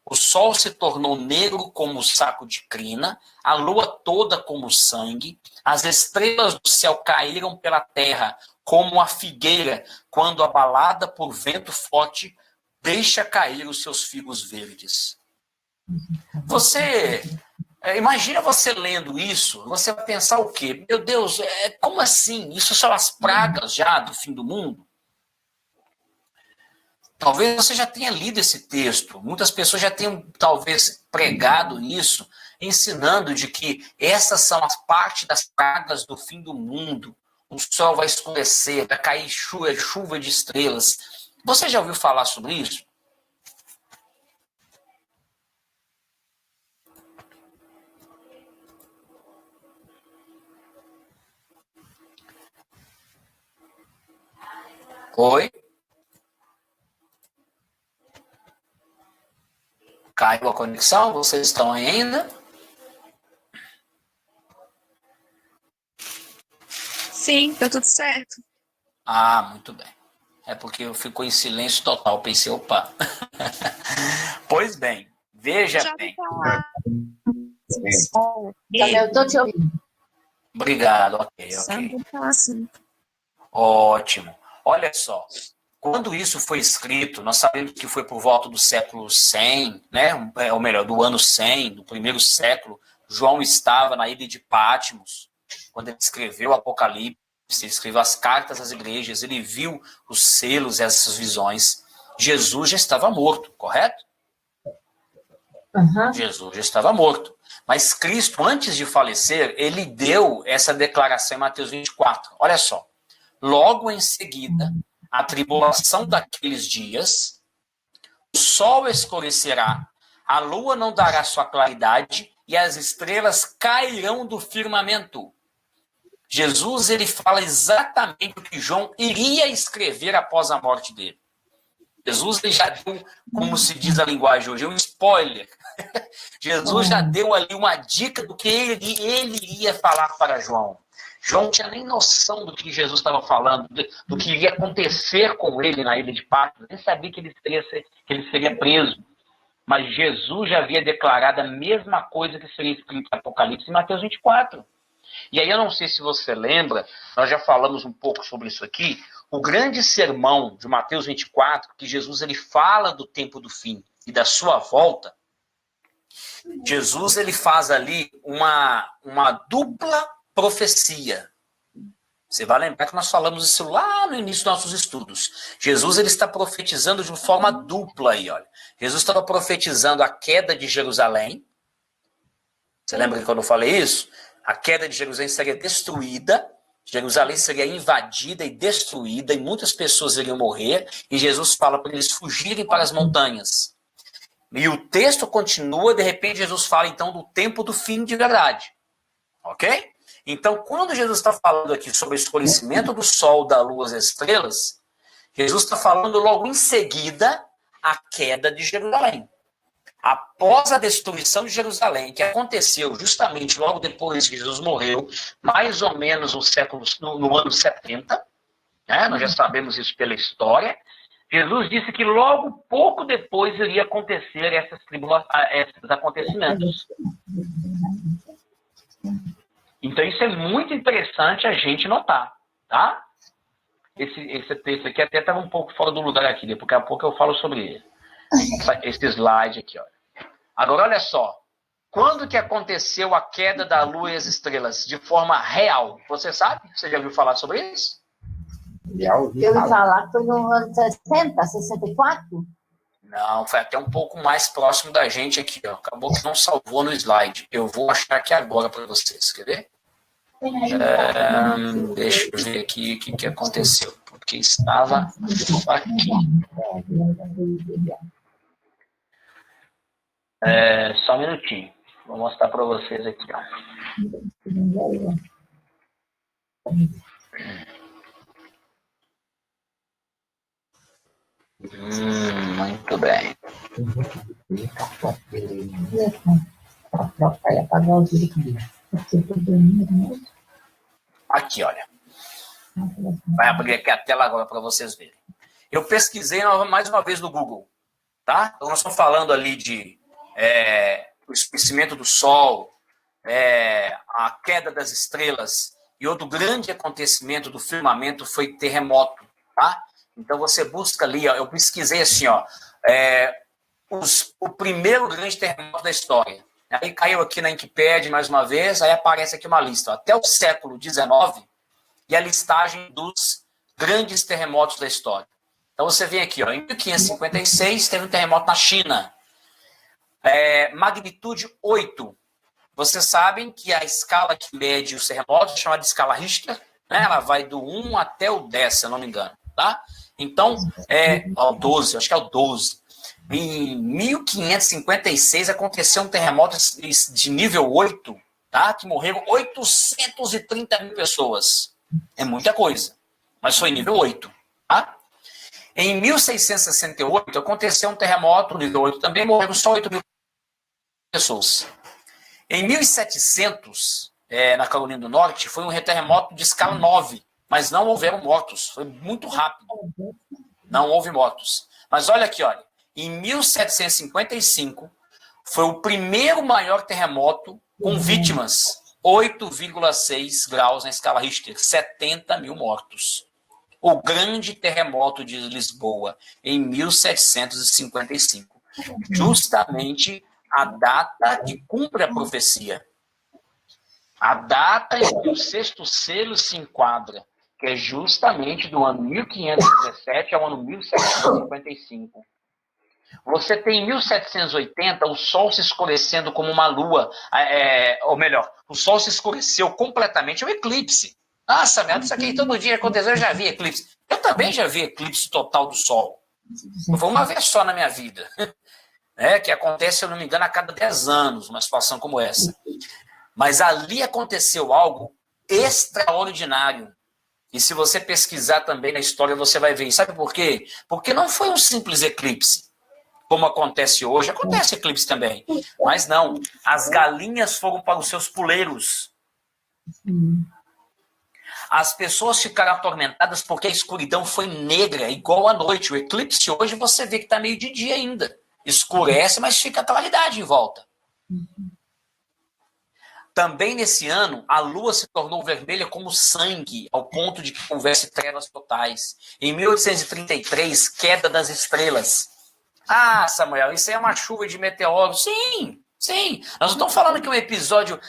O sol se tornou negro como saco de crina, a lua toda como sangue, as estrelas do céu caíram pela terra como a figueira, quando abalada por vento forte, deixa cair os seus figos verdes. Imagina você lendo isso, você vai pensar o quê? Meu Deus, como assim? Isso são as pragas já do fim do mundo? Talvez você já tenha lido esse texto, muitas pessoas já tenham talvez pregado nisso, ensinando de que essas são as partes das pragas do fim do mundo. O sol vai escurecer, vai cair chuva de estrelas. Você já ouviu falar sobre isso? Oi? Caiu a conexão? Vocês estão aí ainda? Sim, tá tudo certo. Ah, muito bem. É porque eu fico em silêncio total. Pensei, opa. Pois bem, veja Já bem. Eu estou te ouvindo. Obrigado, ok. Ótimo. Olha só. Quando isso foi escrito, nós sabemos que foi por volta do século 100, né? Ou melhor, do ano 100, do primeiro século. João estava na ilha de Patmos, quando ele escreveu o Apocalipse, ele escreveu as cartas às igrejas, ele viu os selos e essas visões. Jesus já estava morto, correto? Jesus já estava morto. Mas Cristo, antes de falecer, ele deu essa declaração em Mateus 24. Olha só. Logo em seguida, a tribulação daqueles dias, o sol escurecerá, a lua não dará sua claridade e as estrelas cairão do firmamento. Jesus, ele fala exatamente o que João iria escrever após a morte dele. Jesus ele já deu, como se diz a linguagem hoje, um spoiler. Jesus já deu ali uma dica do que ele iria falar para João. João não tinha nem noção do que Jesus estava falando, do que iria acontecer com ele na ilha de Patmos, nem sabia que ele seria preso. Mas Jesus já havia declarado a mesma coisa que seria escrito em Apocalipse em Mateus 24. E aí eu não sei se você lembra, nós já falamos um pouco sobre isso aqui, o grande sermão de Mateus 24, que Jesus ele fala do tempo do fim e da sua volta. Jesus ele faz ali uma dupla profecia. Você vai lembrar que nós falamos isso lá no início dos nossos estudos. Jesus ele está profetizando de uma forma dupla aí, olha. Jesus estava profetizando a queda de Jerusalém. Você lembra que quando eu falei isso? A queda de Jerusalém seria destruída, Jerusalém seria invadida e destruída, e muitas pessoas iriam morrer, e Jesus fala para eles fugirem para as montanhas. E o texto continua, de repente Jesus fala então do tempo do fim de verdade. Ok? Então, quando Jesus está falando aqui sobre o escurecimento do sol, da lua, das estrelas, Jesus está falando logo em seguida a queda de Jerusalém. Após a destruição de Jerusalém, que aconteceu justamente logo depois que Jesus morreu, mais ou menos no ano 70, né? Nós já sabemos isso pela história, Jesus disse que logo pouco depois iria acontecer esses acontecimentos. Então isso é muito interessante a gente notar, tá? Esse texto aqui até estava um pouco fora do lugar aqui, daqui a pouco eu falo sobre ele. Esse slide aqui, olha. Agora, olha só. Quando que aconteceu a queda da lua e as estrelas? De forma real. Você sabe? Você já ouviu falar sobre isso? Eu ouvi falar que foi no ano 60, 64? Não, foi até um pouco mais próximo da gente aqui, ó. Acabou que não salvou no slide. Eu vou achar aqui agora para vocês. Quer ver? Deixa eu ver aqui o que aconteceu. Porque estava aqui. Só um minutinho. Vou mostrar para vocês aqui, ó. Muito bem. Aqui, olha. Vai abrir aqui a tela agora para vocês verem. Eu pesquisei mais uma vez no Google, tá? Então nós estamos falando ali de o escurecimento do sol, a queda das estrelas, e outro grande acontecimento do firmamento foi terremoto, tá? Então você busca ali, ó, eu pesquisei assim, ó, o primeiro grande terremoto da história. Aí caiu aqui na Wikipedia mais uma vez, aí aparece aqui uma lista, ó, até o século XIX, e a listagem dos grandes terremotos da história. Então você vem aqui, ó, em 1556 teve um terremoto na China, magnitude 8. Vocês sabem que a escala que mede os terremotos é chamada de escala Richter, né? Ela vai do 1 até o 10, se eu não me engano, tá? Então, o 12, acho que é o 12. Em 1556 aconteceu um terremoto de nível 8, tá? Que morreram 830 mil pessoas. É muita coisa, mas foi nível 8, tá? Em 1668 aconteceu um terremoto nível 8 também, morreram só 8 mil pessoas. Em 1700, na Carolina do Norte, foi um terremoto de escala 9, mas não houveram mortos. Foi muito rápido. Não houve mortos. Mas olha aqui, olha. Em 1755, foi o primeiro maior terremoto com vítimas. 8,6 graus na escala Richter. 70 mil mortos. O grande terremoto de Lisboa, em 1755. Justamente a data que cumpre a profecia. A data em que o sexto selo se enquadra, que é justamente do ano 1517 ao ano 1755. Você tem em 1780 o Sol se escurecendo como uma lua, ou melhor, o Sol se escureceu completamente, é um eclipse. Nossa, meu, isso aqui todo dia aconteceu, eu já vi eclipse. Eu também já vi eclipse total do Sol. Foi uma vez só na minha vida. Que acontece, se eu não me engano, a cada 10 anos, uma situação como essa. Mas ali aconteceu algo extraordinário. E se você pesquisar também na história, você vai ver. E sabe por quê? Porque não foi um simples eclipse, como acontece hoje. Acontece eclipse também. Mas não. As galinhas foram para os seus puleiros. As pessoas ficaram atormentadas porque a escuridão foi negra, igual à noite. O eclipse hoje você vê que está meio de dia ainda. Escurece, mas fica claridade em volta. Também nesse ano, a lua se tornou vermelha como sangue, ao ponto de que houvesse trevas totais. Em 1833, queda das estrelas. Ah, Samuel, isso aí é uma chuva de meteoros. Sim, Sim, nós não estamos falando que um episódio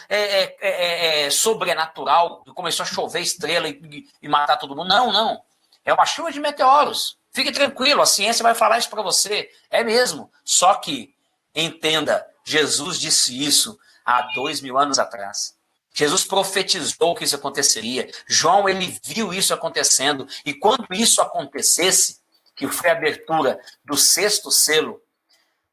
sobrenatural, que começou a chover estrela e matar todo mundo. Não, não. É uma chuva de meteoros. Fique tranquilo, a ciência vai falar isso para você. É mesmo. Só que, entenda, Jesus disse isso há 2000 anos atrás. Jesus profetizou que isso aconteceria. João, ele viu isso acontecendo. E quando isso acontecesse, que foi a abertura do 6º selo,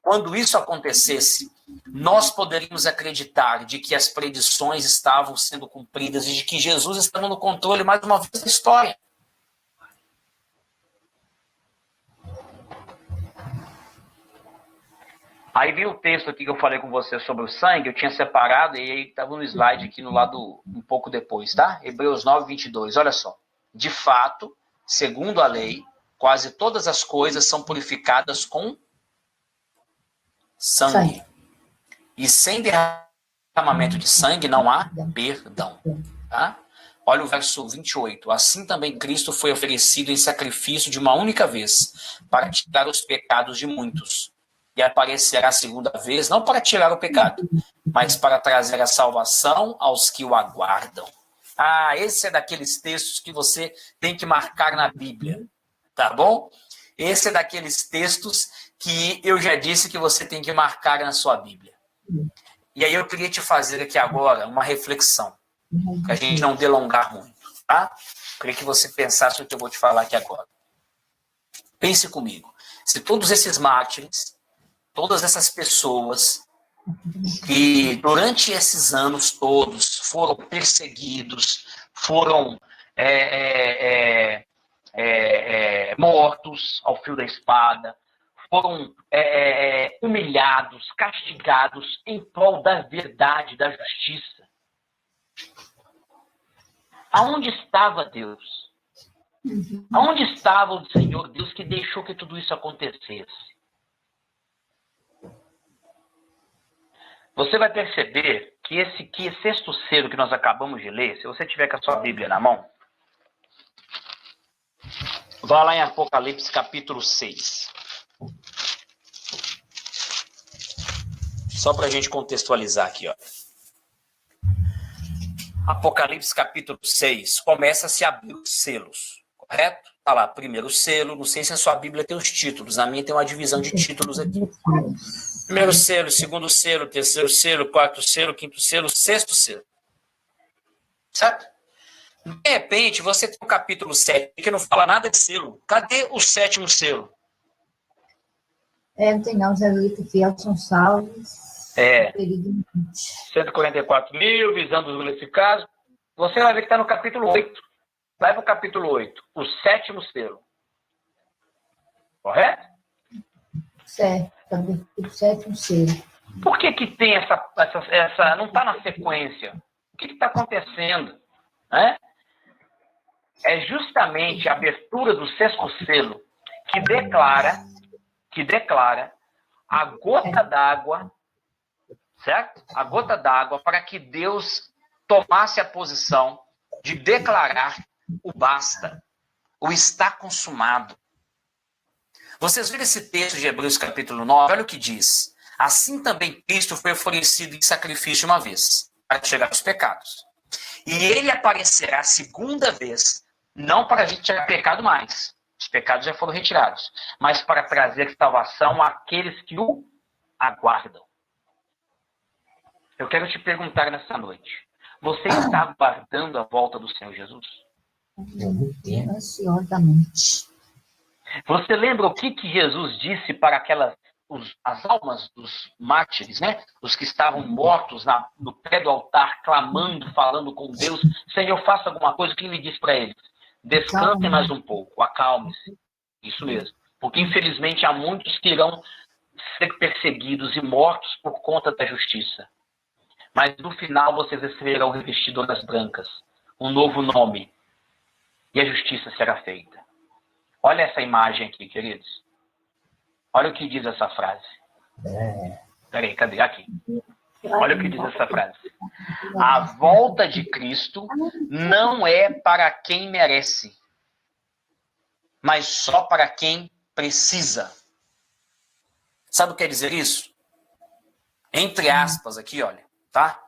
quando isso acontecesse, nós poderíamos acreditar de que as predições estavam sendo cumpridas e de que Jesus estava no controle mais uma vez da história. Aí vi o texto aqui que eu falei com você sobre o sangue, eu tinha separado e aí estava no slide aqui no lado um pouco depois, tá? Hebreus 9, 22, olha só. De fato, segundo a lei, quase todas as coisas são purificadas com sangue. E sem derramamento de sangue não há perdão. Tá? Olha o verso 28. Assim também Cristo foi oferecido em sacrifício de uma única vez, para tirar os pecados de muitos. E aparecerá a segunda vez, não para tirar o pecado, mas para trazer a salvação aos que o aguardam. Ah, esse é daqueles textos que você tem que marcar na Bíblia, tá bom? Esse é daqueles textos que eu já disse que você tem que marcar na sua Bíblia. E aí eu queria te fazer aqui agora uma reflexão, para a gente não delongar muito, tá? Queria que você pensasse o que eu vou te falar aqui agora. Pense comigo. Se todos esses mártires, todas essas pessoas que durante esses anos todos foram perseguidos, foram mortos ao fio da espada, foram humilhados, castigados em prol da verdade, da justiça. Aonde estava Deus? Aonde estava o Senhor Deus que deixou que tudo isso acontecesse? Você vai perceber que esse 6º selo que nós acabamos de ler, se você tiver com a sua Bíblia na mão, vá lá em Apocalipse capítulo 6. Só para a gente contextualizar aqui, ó. Apocalipse capítulo 6, começa a se abrir os selos, correto? Tá lá, primeiro selo, não sei se a sua Bíblia tem os títulos, na minha tem uma divisão de títulos aqui. Primeiro selo, segundo selo, terceiro selo, quarto selo, quinto selo, 6º selo. Certo? De repente, você tem o capítulo 7, que não fala nada de selo. Cadê o 7º selo? Não tem não, os eleitos fiéis são salvos. 144 mil, visando os glorificados. Você vai ver que está no capítulo 8. Vai para o capítulo 8, o 7º selo. Correto? Certo, o 7º selo. Por que tem essa não está na sequência? O que está acontecendo? Né? É justamente a abertura do 6º selo que declara a gota d'água, certo? A gota d'água para que Deus tomasse a posição de declarar o basta, o está consumado. Vocês viram esse texto de Hebreus capítulo 9? Olha o que diz. Assim também Cristo foi oferecido em sacrifício uma vez, para tirar os pecados. E ele aparecerá a segunda vez, não para a gente tirar pecado mais. Os pecados já foram retirados. Mas para trazer salvação àqueles que o aguardam. Eu quero te perguntar nessa noite. Você está aguardando a volta do Senhor Jesus? Ansiosamente. Você lembra o que Jesus disse para as almas dos mártires, né? Os que estavam mortos no pé do altar, clamando, falando com Deus. Senhor, faça alguma coisa. O que ele disse para eles? Descansem mais um pouco, acalme-se. Isso mesmo. Porque, infelizmente, há muitos que irão ser perseguidos e mortos por conta da justiça. Mas, no final, vocês receberão revestiduras brancas, um novo nome, e a justiça será feita. Olha essa imagem aqui, queridos. Olha o que diz essa frase. Peraí, cadê? Aqui. Olha o que diz essa frase. A volta de Cristo não é para quem merece, mas só para quem precisa. Sabe o que quer dizer isso? Entre aspas aqui, olha, tá?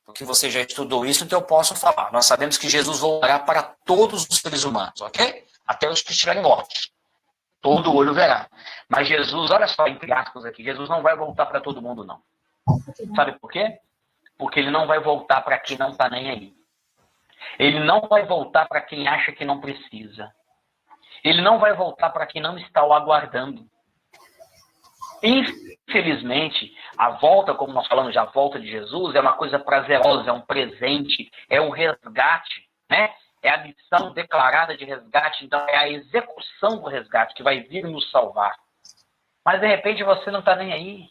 Porque você já estudou isso, então eu posso falar. Nós sabemos que Jesus voltará para todos os seres humanos, ok? Até os que estiverem mortos. Todo olho verá. Mas Jesus, olha só, entre aspas aqui, Jesus não vai voltar para todo mundo, não. Sabe por quê? Porque ele não vai voltar para quem não está nem aí. Ele não vai voltar para quem acha que não precisa. Ele não vai voltar para quem não está o aguardando. Infelizmente, a volta, como nós falamos já, a volta de Jesus é uma coisa prazerosa, é um presente, é um resgate, né? É a missão declarada de resgate, então é a execução do resgate que vai vir nos salvar. Mas de repente você não está nem aí.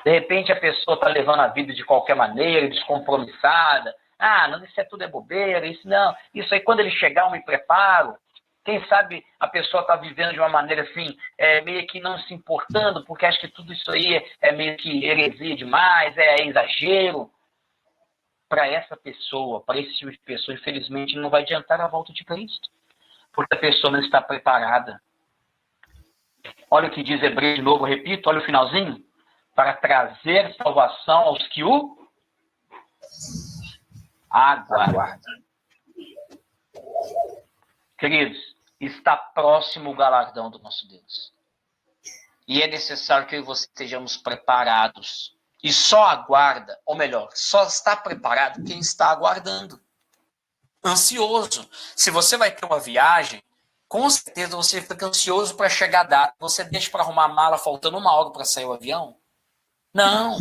De repente a pessoa está levando a vida de qualquer maneira, descompromissada. Ah, não, isso tudo é bobeira, isso não. Isso aí quando ele chegar eu me preparo. Quem sabe a pessoa está vivendo de uma maneira assim, meio que não se importando, porque acha que tudo isso aí é meio que heresia demais, é exagero. Para essa pessoa, para esse tipo de pessoa, infelizmente, não vai adiantar a volta de Cristo, porque a pessoa não está preparada. Olha o que diz Hebreus de novo, repito, olha o finalzinho. Para trazer salvação aos que o aguardam. Queridos, está próximo o galardão do nosso Deus. E é necessário que você estejamos preparados. E só aguarda, ou melhor, só está preparado quem está aguardando. Ansioso. Se você vai ter uma viagem, com certeza você fica ansioso para chegar a data. Você deixa para arrumar a mala faltando 1 hora para sair o avião? Não.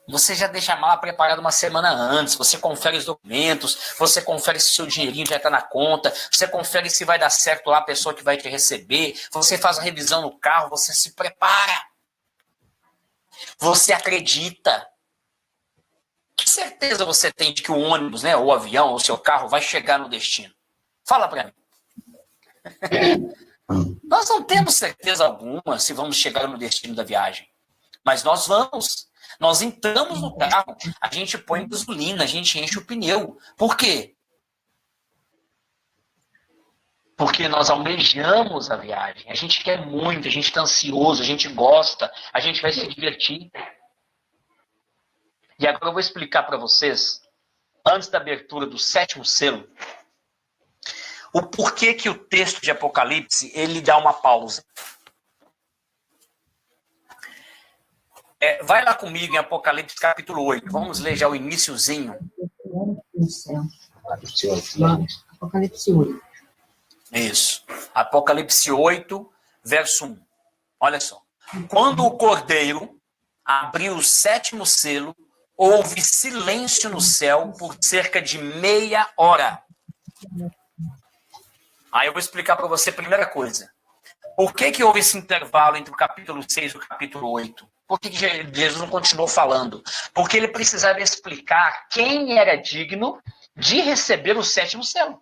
Você já deixa a mala preparada uma semana antes, você confere os documentos, você confere se o seu dinheirinho já está na conta, você confere se vai dar certo lá a pessoa que vai te receber, você faz a revisão no carro, você se prepara. Você acredita. Que certeza você tem de que o ônibus, né, ou o avião, ou o seu carro vai chegar no destino? Fala para mim. Nós não temos certeza alguma se vamos chegar no destino da viagem. Mas nós vamos. Nós entramos no carro, a gente põe gasolina, a gente enche o pneu. Por quê? Porque nós almejamos a viagem. A gente quer muito, a gente está ansioso, a gente gosta, a gente vai se divertir. E agora eu vou explicar para vocês, antes da abertura do 7º selo, o porquê que o texto de Apocalipse ele dá uma pausa. Vai lá comigo em Apocalipse capítulo 8. Vamos ler já o iniciozinho. Apocalipse 8. Isso. Apocalipse 8, verso 1. Olha só. Quando o Cordeiro abriu o 7º selo, houve silêncio no céu por cerca de meia hora. Aí eu vou explicar para você a primeira coisa. Por que houve esse intervalo entre o capítulo 6 e o capítulo 8? Por que Jesus não continuou falando? Porque ele precisava explicar quem era digno de receber o 7º selo.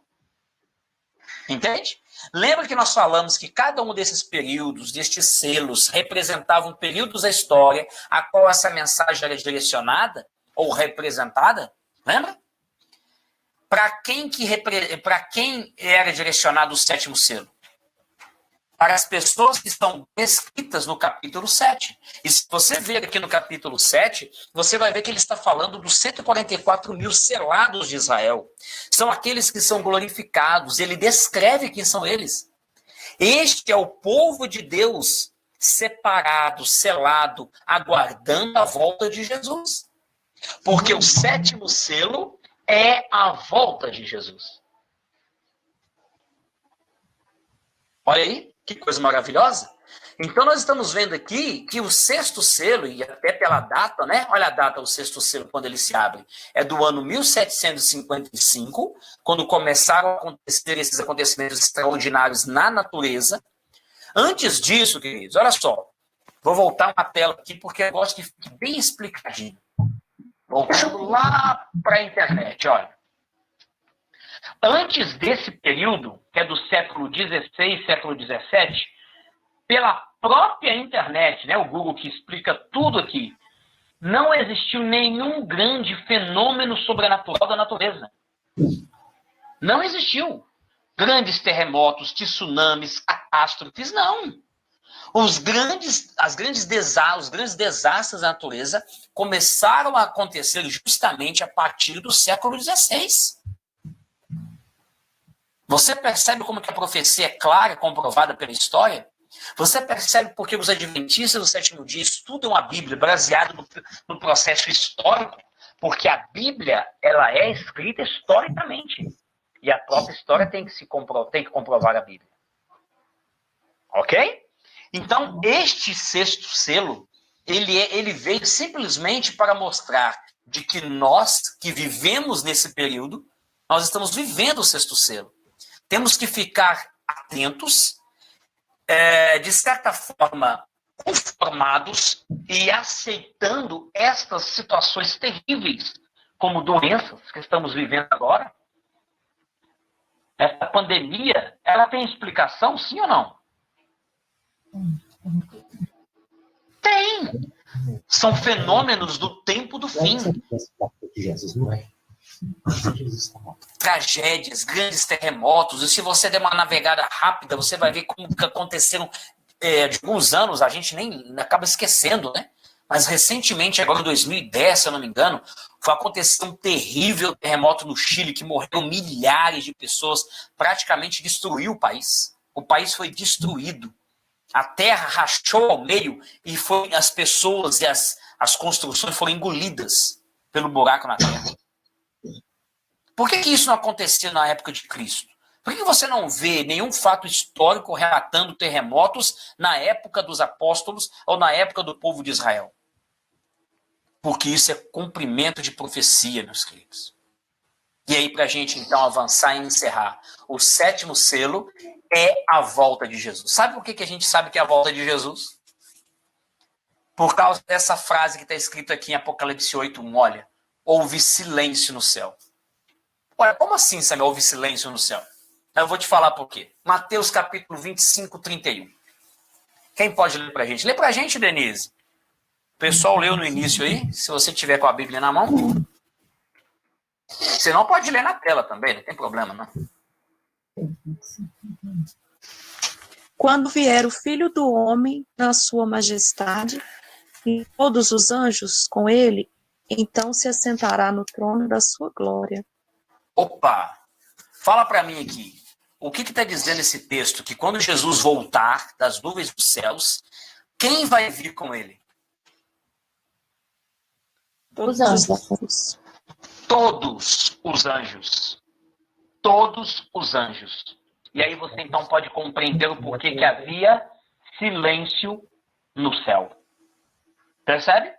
Entende? Lembra que nós falamos que cada um desses períodos, destes selos, representavam períodos da história a qual essa mensagem era direcionada ou representada? Lembra? Para quem era direcionado o 7º selo? Para as pessoas que estão descritas no capítulo 7. E se você ver aqui no capítulo 7, você vai ver que ele está falando dos 144 mil selados de Israel. São aqueles que são glorificados. Ele descreve quem são eles. Este é o povo de Deus, separado, selado, aguardando a volta de Jesus. Porque o 7º selo é a volta de Jesus. Olha aí. Que coisa maravilhosa. Então, nós estamos vendo aqui que o 6º selo, e até pela data, né? Olha a data, o 6º selo, quando ele se abre. É do ano 1755, quando começaram a acontecer esses acontecimentos extraordinários na natureza. Antes disso, queridos, olha só. Vou voltar uma tela aqui, porque eu gosto de ficar bem explicadinho. Voltando lá para a internet, olha. Antes desse período, que é do século XVI, século XVII, pela própria internet, né, o Google que explica tudo aqui, não existiu nenhum grande fenômeno sobrenatural da natureza. Não existiu. Grandes terremotos, tsunamis, catástrofes, não. Os grandes desastres da natureza começaram a acontecer justamente a partir do século XVI. Você percebe como que a profecia é clara, comprovada pela história? Você percebe porque os adventistas do sétimo dia estudam a Bíblia baseado no processo histórico? Porque a Bíblia, ela é escrita historicamente. E a própria história tem que comprovar a Bíblia. Ok? Então, este sexto selo, ele veio simplesmente para mostrar de que nós, que vivemos nesse período, nós estamos vivendo o sexto selo. Temos que ficar atentos, de certa forma, conformados e aceitando estas situações terríveis, como doenças que estamos vivendo agora. Essa pandemia, ela tem explicação, sim ou não? Tem. São fenômenos do tempo do fim. Tragédias, grandes terremotos. E se você der uma navegada rápida, você vai ver como que aconteceram de alguns anos, a gente nem acaba esquecendo, né? Mas recentemente, agora em 2010, se eu não me engano, aconteceu um terrível terremoto no Chile que morreram milhares de pessoas, praticamente destruiu o país. O país foi destruído. A terra rachou ao meio e as pessoas e as construções foram engolidas pelo buraco na terra. Por que isso não acontecia na época de Cristo? Por que você não vê nenhum fato histórico relatando terremotos na época dos apóstolos ou na época do povo de Israel? Porque isso é cumprimento de profecia, meus queridos. E aí, para a gente, então, avançar e encerrar, o sétimo selo é a volta de Jesus. Sabe por que a gente sabe que é a volta de Jesus? Por causa dessa frase que está escrita aqui em Apocalipse 8:1, olha, houve silêncio no céu. Olha, como assim, Samuel, houve silêncio no céu? Eu vou te falar por quê. Mateus capítulo 25:31. Quem pode ler para a gente? Lê para a gente, Denise. O pessoal leu no início aí, se você tiver com a Bíblia na mão. Você não pode ler na tela também, não tem problema, não. Quando vier o Filho do Homem na sua majestade, e todos os anjos com ele, então se assentará no trono da sua glória. Opa! Fala para mim aqui. O que está dizendo esse texto? Que quando Jesus voltar das nuvens dos céus, quem vai vir com ele? Os anjos. Todos os anjos. Todos os anjos. E aí você então pode compreender o porquê que havia silêncio no céu. Percebe?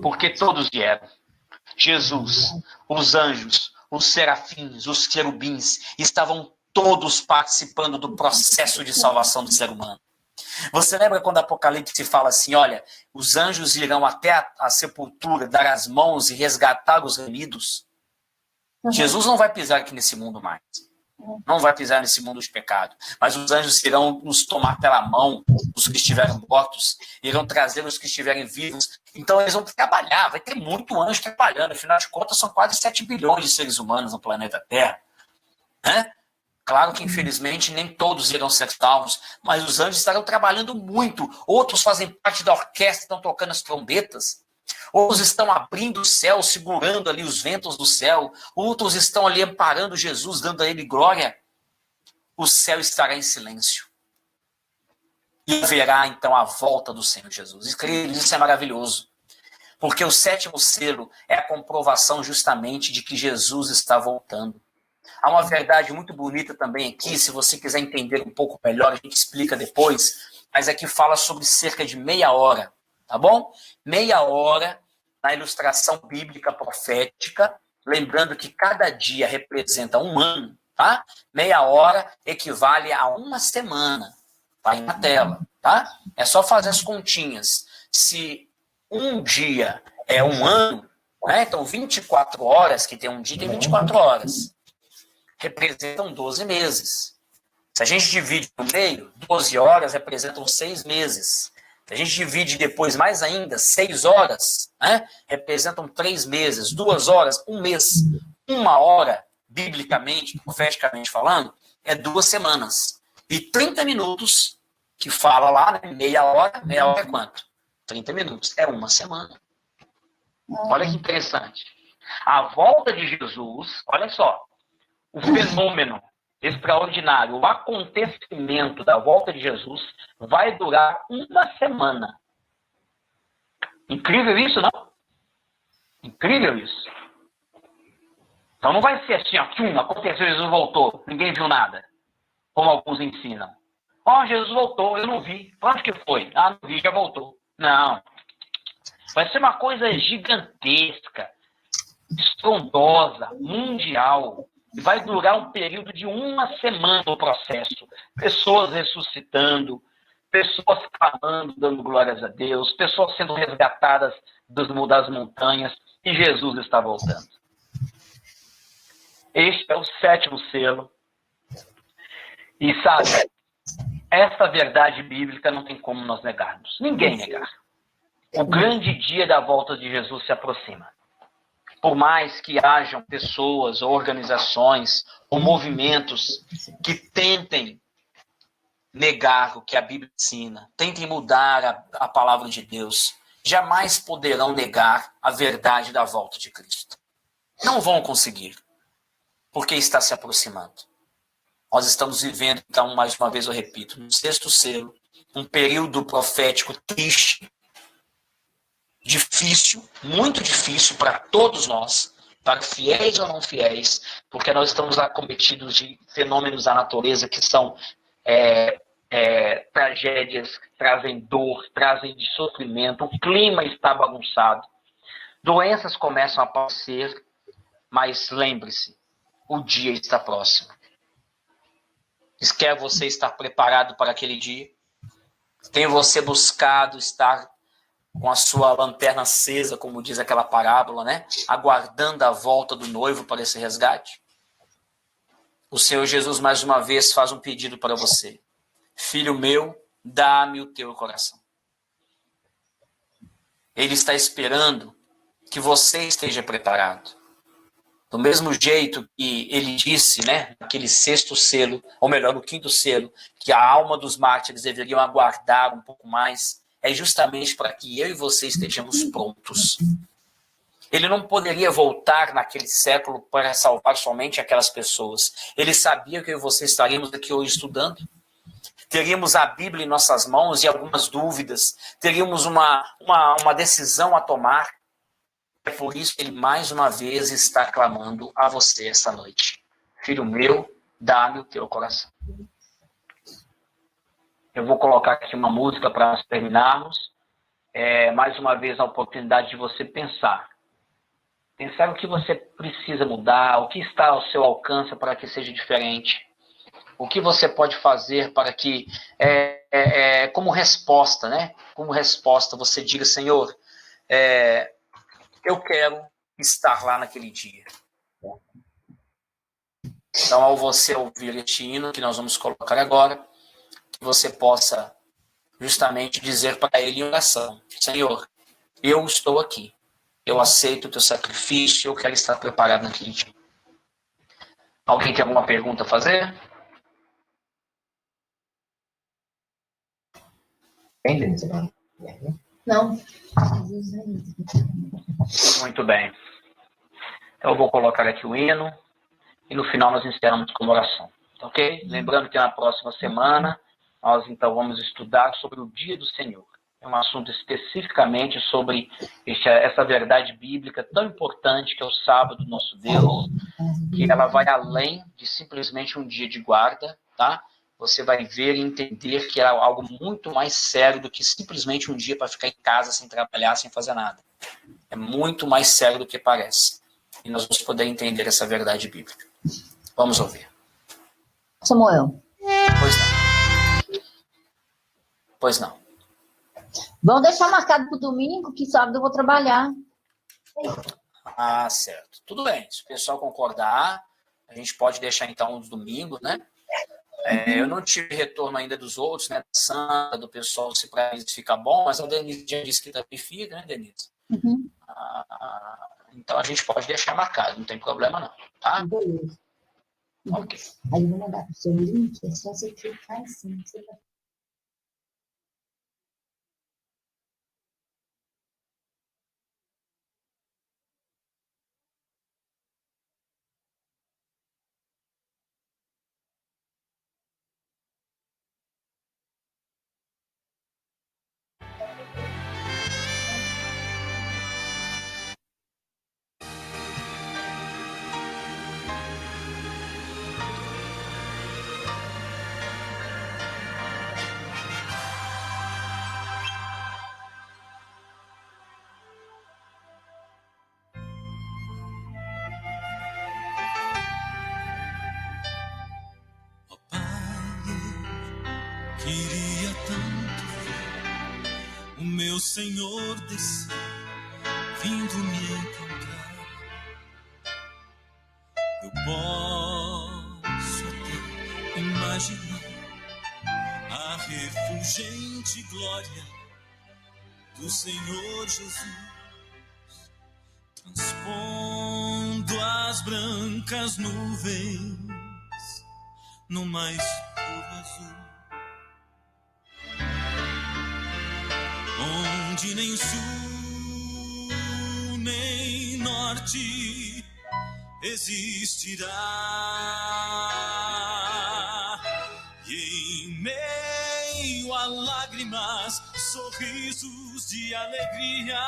Porque todos vieram. Jesus, os anjos, os serafins, os querubins, estavam todos participando do processo de salvação do ser humano. Você lembra quando Apocalipse fala assim, olha, os anjos irão até a sepultura, dar as mãos e resgatar os remidos? Jesus não vai pisar aqui nesse mundo mais. Não vai pisar nesse mundo de pecado. Mas os anjos irão nos tomar pela mão, os que estiverem mortos, irão trazer os que estiverem vivos. Então eles vão trabalhar, vai ter muito anjo trabalhando. Afinal de contas, são quase 7 bilhões de seres humanos no planeta Terra. Né? Claro que, infelizmente, nem todos irão ser salvos, mas os anjos estarão trabalhando muito. Outros fazem parte da orquestra, estão tocando as trombetas. Outros estão abrindo o céu, segurando ali os ventos do céu. Outros estão ali amparando Jesus, dando a ele glória. O céu estará em silêncio. E haverá, então, a volta do Senhor Jesus. Isso é maravilhoso. Porque o sétimo selo é a comprovação justamente de que Jesus está voltando. Há uma verdade muito bonita também aqui, se você quiser entender um pouco melhor, a gente explica depois, mas aqui fala sobre cerca de meia hora, tá bom? Meia hora na ilustração bíblica profética, lembrando que cada dia representa um ano, tá? Meia hora equivale a uma semana, tá aí na tela, tá? É só fazer as continhas. Se um dia é um ano, né? Então 24 horas, que tem um dia, tem 24 horas. Representam 12 meses. Se a gente divide no meio, 12 horas representam 6 meses. Se a gente divide depois mais ainda, 6 horas, né, representam 3 meses. 2 horas, 1 mês. 1 hora, biblicamente, profeticamente falando, é 2 semanas. E 30 minutos que fala lá, né, meia hora é quanto? 30 minutos. É uma semana. Olha que interessante. A volta de Jesus, olha só, o fenômeno extraordinário, o acontecimento da volta de Jesus vai durar uma semana. Incrível isso, não? Incrível isso. Então não vai ser assim, ó, aconteceu, Jesus voltou, ninguém viu nada, como alguns ensinam. Jesus voltou, eu não vi. Pra onde que foi? Não vi, já voltou. Não. Vai ser uma coisa gigantesca, estrondosa, mundial. Vai durar um período de uma semana o processo. Pessoas ressuscitando, pessoas clamando, dando glórias a Deus, pessoas sendo resgatadas das montanhas, e Jesus está voltando. Este é o 7º selo. E sabe, essa verdade bíblica não tem como nós negarmos. Ninguém negar. O grande dia da volta de Jesus se aproxima. Por mais que hajam pessoas, ou organizações, ou movimentos que tentem negar o que a Bíblia ensina, tentem mudar a palavra de Deus, jamais poderão negar a verdade da volta de Cristo. Não vão conseguir, porque está se aproximando. Nós estamos vivendo, então, mais uma vez eu repito, no 6º selo, um período profético triste, difícil, muito difícil para todos nós, para fiéis ou não fiéis, porque nós estamos acometidos de fenômenos da natureza que são tragédias, que trazem dor, trazem de sofrimento, o clima está bagunçado, doenças começam a aparecer, mas lembre-se, o dia está próximo. Quer você estar preparado para aquele dia? Tem você buscado estar com a sua lanterna acesa, como diz aquela parábola, né? Aguardando a volta do noivo para esse resgate? O Senhor Jesus, mais uma vez, faz um pedido para você. Filho meu, dá-me o teu coração. Ele está esperando que você esteja preparado. Do mesmo jeito que ele disse, né, naquele 6º selo, ou melhor, no 5º selo, que a alma dos mártires deveriam aguardar um pouco mais, é justamente para que eu e você estejamos prontos. Ele não poderia voltar naquele século para salvar somente aquelas pessoas. Ele sabia que eu e você estaríamos aqui hoje estudando. Teríamos a Bíblia em nossas mãos e algumas dúvidas. Teríamos uma decisão a tomar. É por isso que ele mais uma vez está clamando a você esta noite. Filho meu, dá-me o teu coração. Eu vou colocar aqui uma música para nós terminarmos. Mais uma vez a oportunidade de você pensar. Pensar o que você precisa mudar, o que está ao seu alcance para que seja diferente. O que você pode fazer para que, como resposta, né? Como resposta, você diga, Senhor, eu quero estar lá naquele dia. Então, ao você ouvir este hino que nós vamos colocar agora, que você possa justamente dizer para ele em oração, Senhor, eu estou aqui. Eu aceito o teu sacrifício, eu quero estar preparado naquele dia. Alguém tem alguma pergunta a fazer? Tem, Denise? Não. Muito bem. Então, eu vou colocar aqui o hino e no final nós encerramos com uma oração. Ok? Lembrando que na próxima semana nós então vamos estudar sobre o dia do Senhor. É um assunto especificamente sobre essa verdade bíblica tão importante que é o sábado do nosso Deus, que ela vai além de simplesmente um dia de guarda, tá? Você vai ver e entender que é algo muito mais sério do que simplesmente um dia para ficar em casa sem trabalhar, sem fazer nada. É muito mais sério do que parece. E nós vamos poder entender essa verdade bíblica. Vamos ouvir. Samuel. Pois não. Pois não. Vamos deixar marcado para o domingo, que sábado eu vou trabalhar. Ah, certo. Tudo bem. Se o pessoal concordar, a gente pode deixar então os domingos, né? Eu não tive retorno ainda dos outros, né? Da Santa, do pessoal, se para eles fica bom, mas a Denise já disse que também fica, né, Denise? Uhum. Então a gente pode deixar marcado, não tem problema não, tá? Beleza. Ok. Aí eu vou mandar para o seu link, é só você clicar em cima. meu Senhor desceu, vindo me encontrar. Eu posso até imaginar a refulgente glória do Senhor Jesus, transpondo as brancas nuvens no mais puro azul, onde nem sul nem norte existirá. E em meio a lágrimas, sorrisos de alegria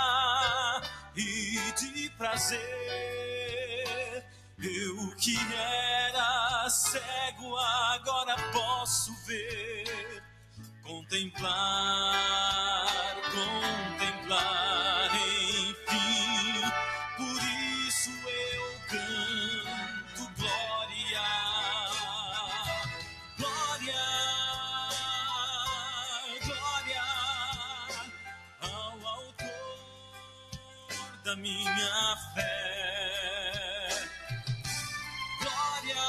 e de prazer, eu que era cego agora posso ver, contemplar, enfim. Por isso eu canto glória, glória, glória ao autor da minha fé. Glória,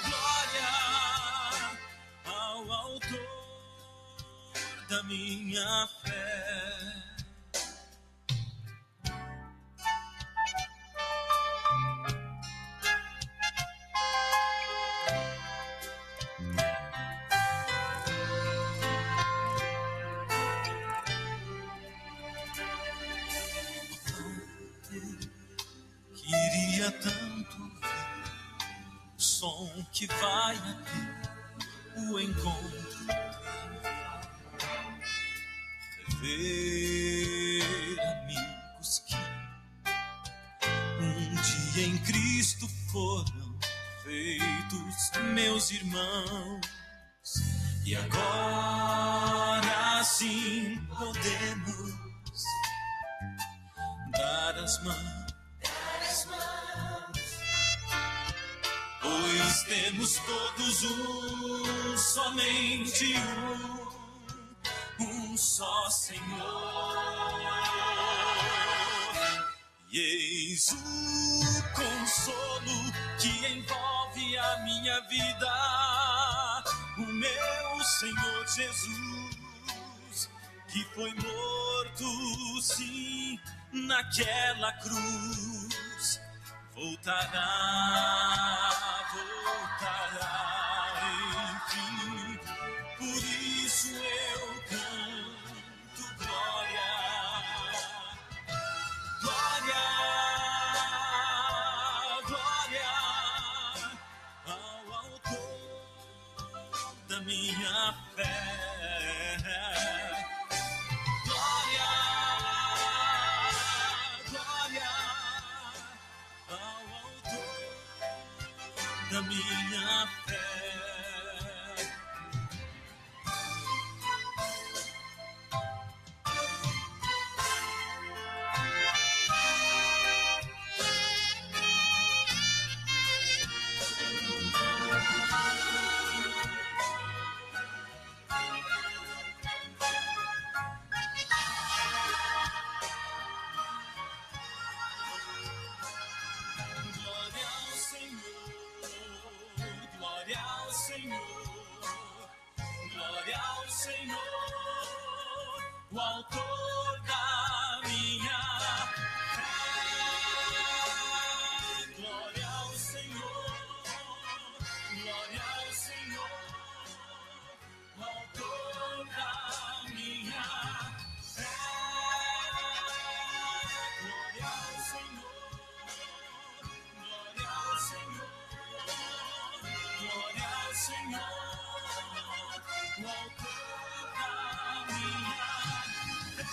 glória ao autor da minha fé. Queria tanto ver o som que vai abrir o encontro, ver amigos que um dia em Cristo foram feitos meus irmãos, e agora sim podemos dar as mãos, pois temos todos somente um só Senhor. E eis o consolo que envolve a minha vida, o meu Senhor Jesus, que foi morto, sim, naquela cruz. Voltará, enfim. Por isso eu canto glória, glória, glória ao autor da minha fé. Glória, glória ao autor da minha fé. Glória ao Senhor, glória ao Senhor, glória ao Senhor, o autor da minha fé. Glória ao Senhor, glória ao Senhor, o autor da minha fé. Glória ao Senhor. Glória ao Senhor, o autor da minha fé.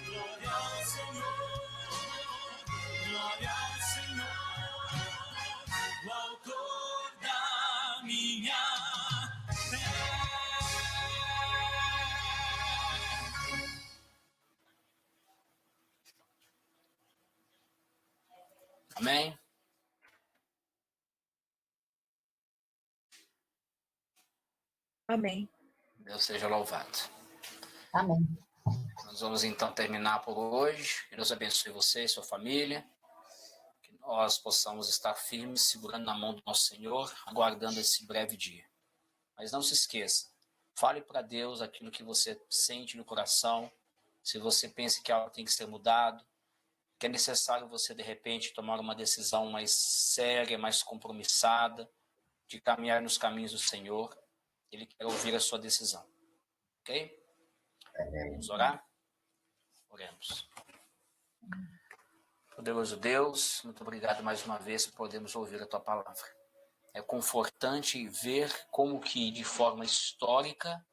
Glória ao Senhor, glória ao Senhor, o autor da minha fé. Amém? Amém. Deus seja louvado. Amém. Nós vamos então terminar por hoje. Que Deus abençoe você e sua família. Que nós possamos estar firmes, segurando na mão do nosso Senhor, aguardando esse breve dia. Mas não se esqueça, fale para Deus aquilo que você sente no coração. Se você pensa que algo tem que ser mudado, que é necessário você, de repente, tomar uma decisão mais séria, mais compromissada, de caminhar nos caminhos do Senhor, Ele quer ouvir a sua decisão. Ok? Vamos orar? Oremos. Poderoso Deus, muito obrigado mais uma vez por podermos ouvir a Tua palavra. É confortante ver como que, de forma histórica,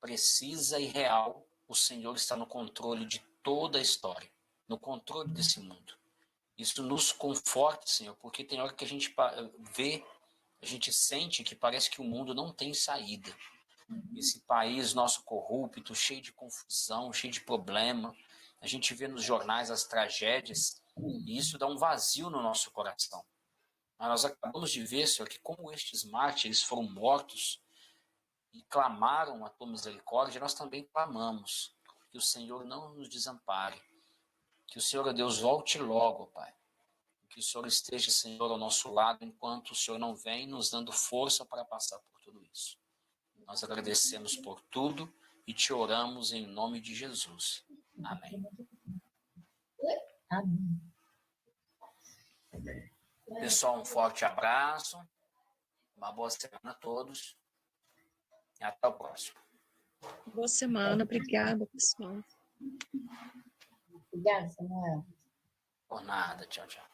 precisa e real, o Senhor está no controle de toda a história, no controle desse mundo. Isso nos conforta, Senhor, porque tem hora que a gente vê, a gente sente que parece que o mundo não tem saída. Esse país nosso corrupto, cheio de confusão, cheio de problema. A gente vê nos jornais as tragédias e isso dá um vazio no nosso coração. Mas nós acabamos de ver, Senhor, que como estes mártires foram mortos e clamaram a tua misericórdia, nós também clamamos que o Senhor não nos desampare. Que o Senhor, Deus, volte logo, Pai. Que o Senhor esteja, Senhor, ao nosso lado enquanto o Senhor não vem, nos dando força para passar por tudo isso. Nós agradecemos por tudo e te oramos em nome de Jesus. Amém. Amém. Pessoal, um forte abraço, uma boa semana a todos e até o próximo. Boa semana, obrigada, pessoal. Obrigada, Samuel. Por nada, tchau, tchau.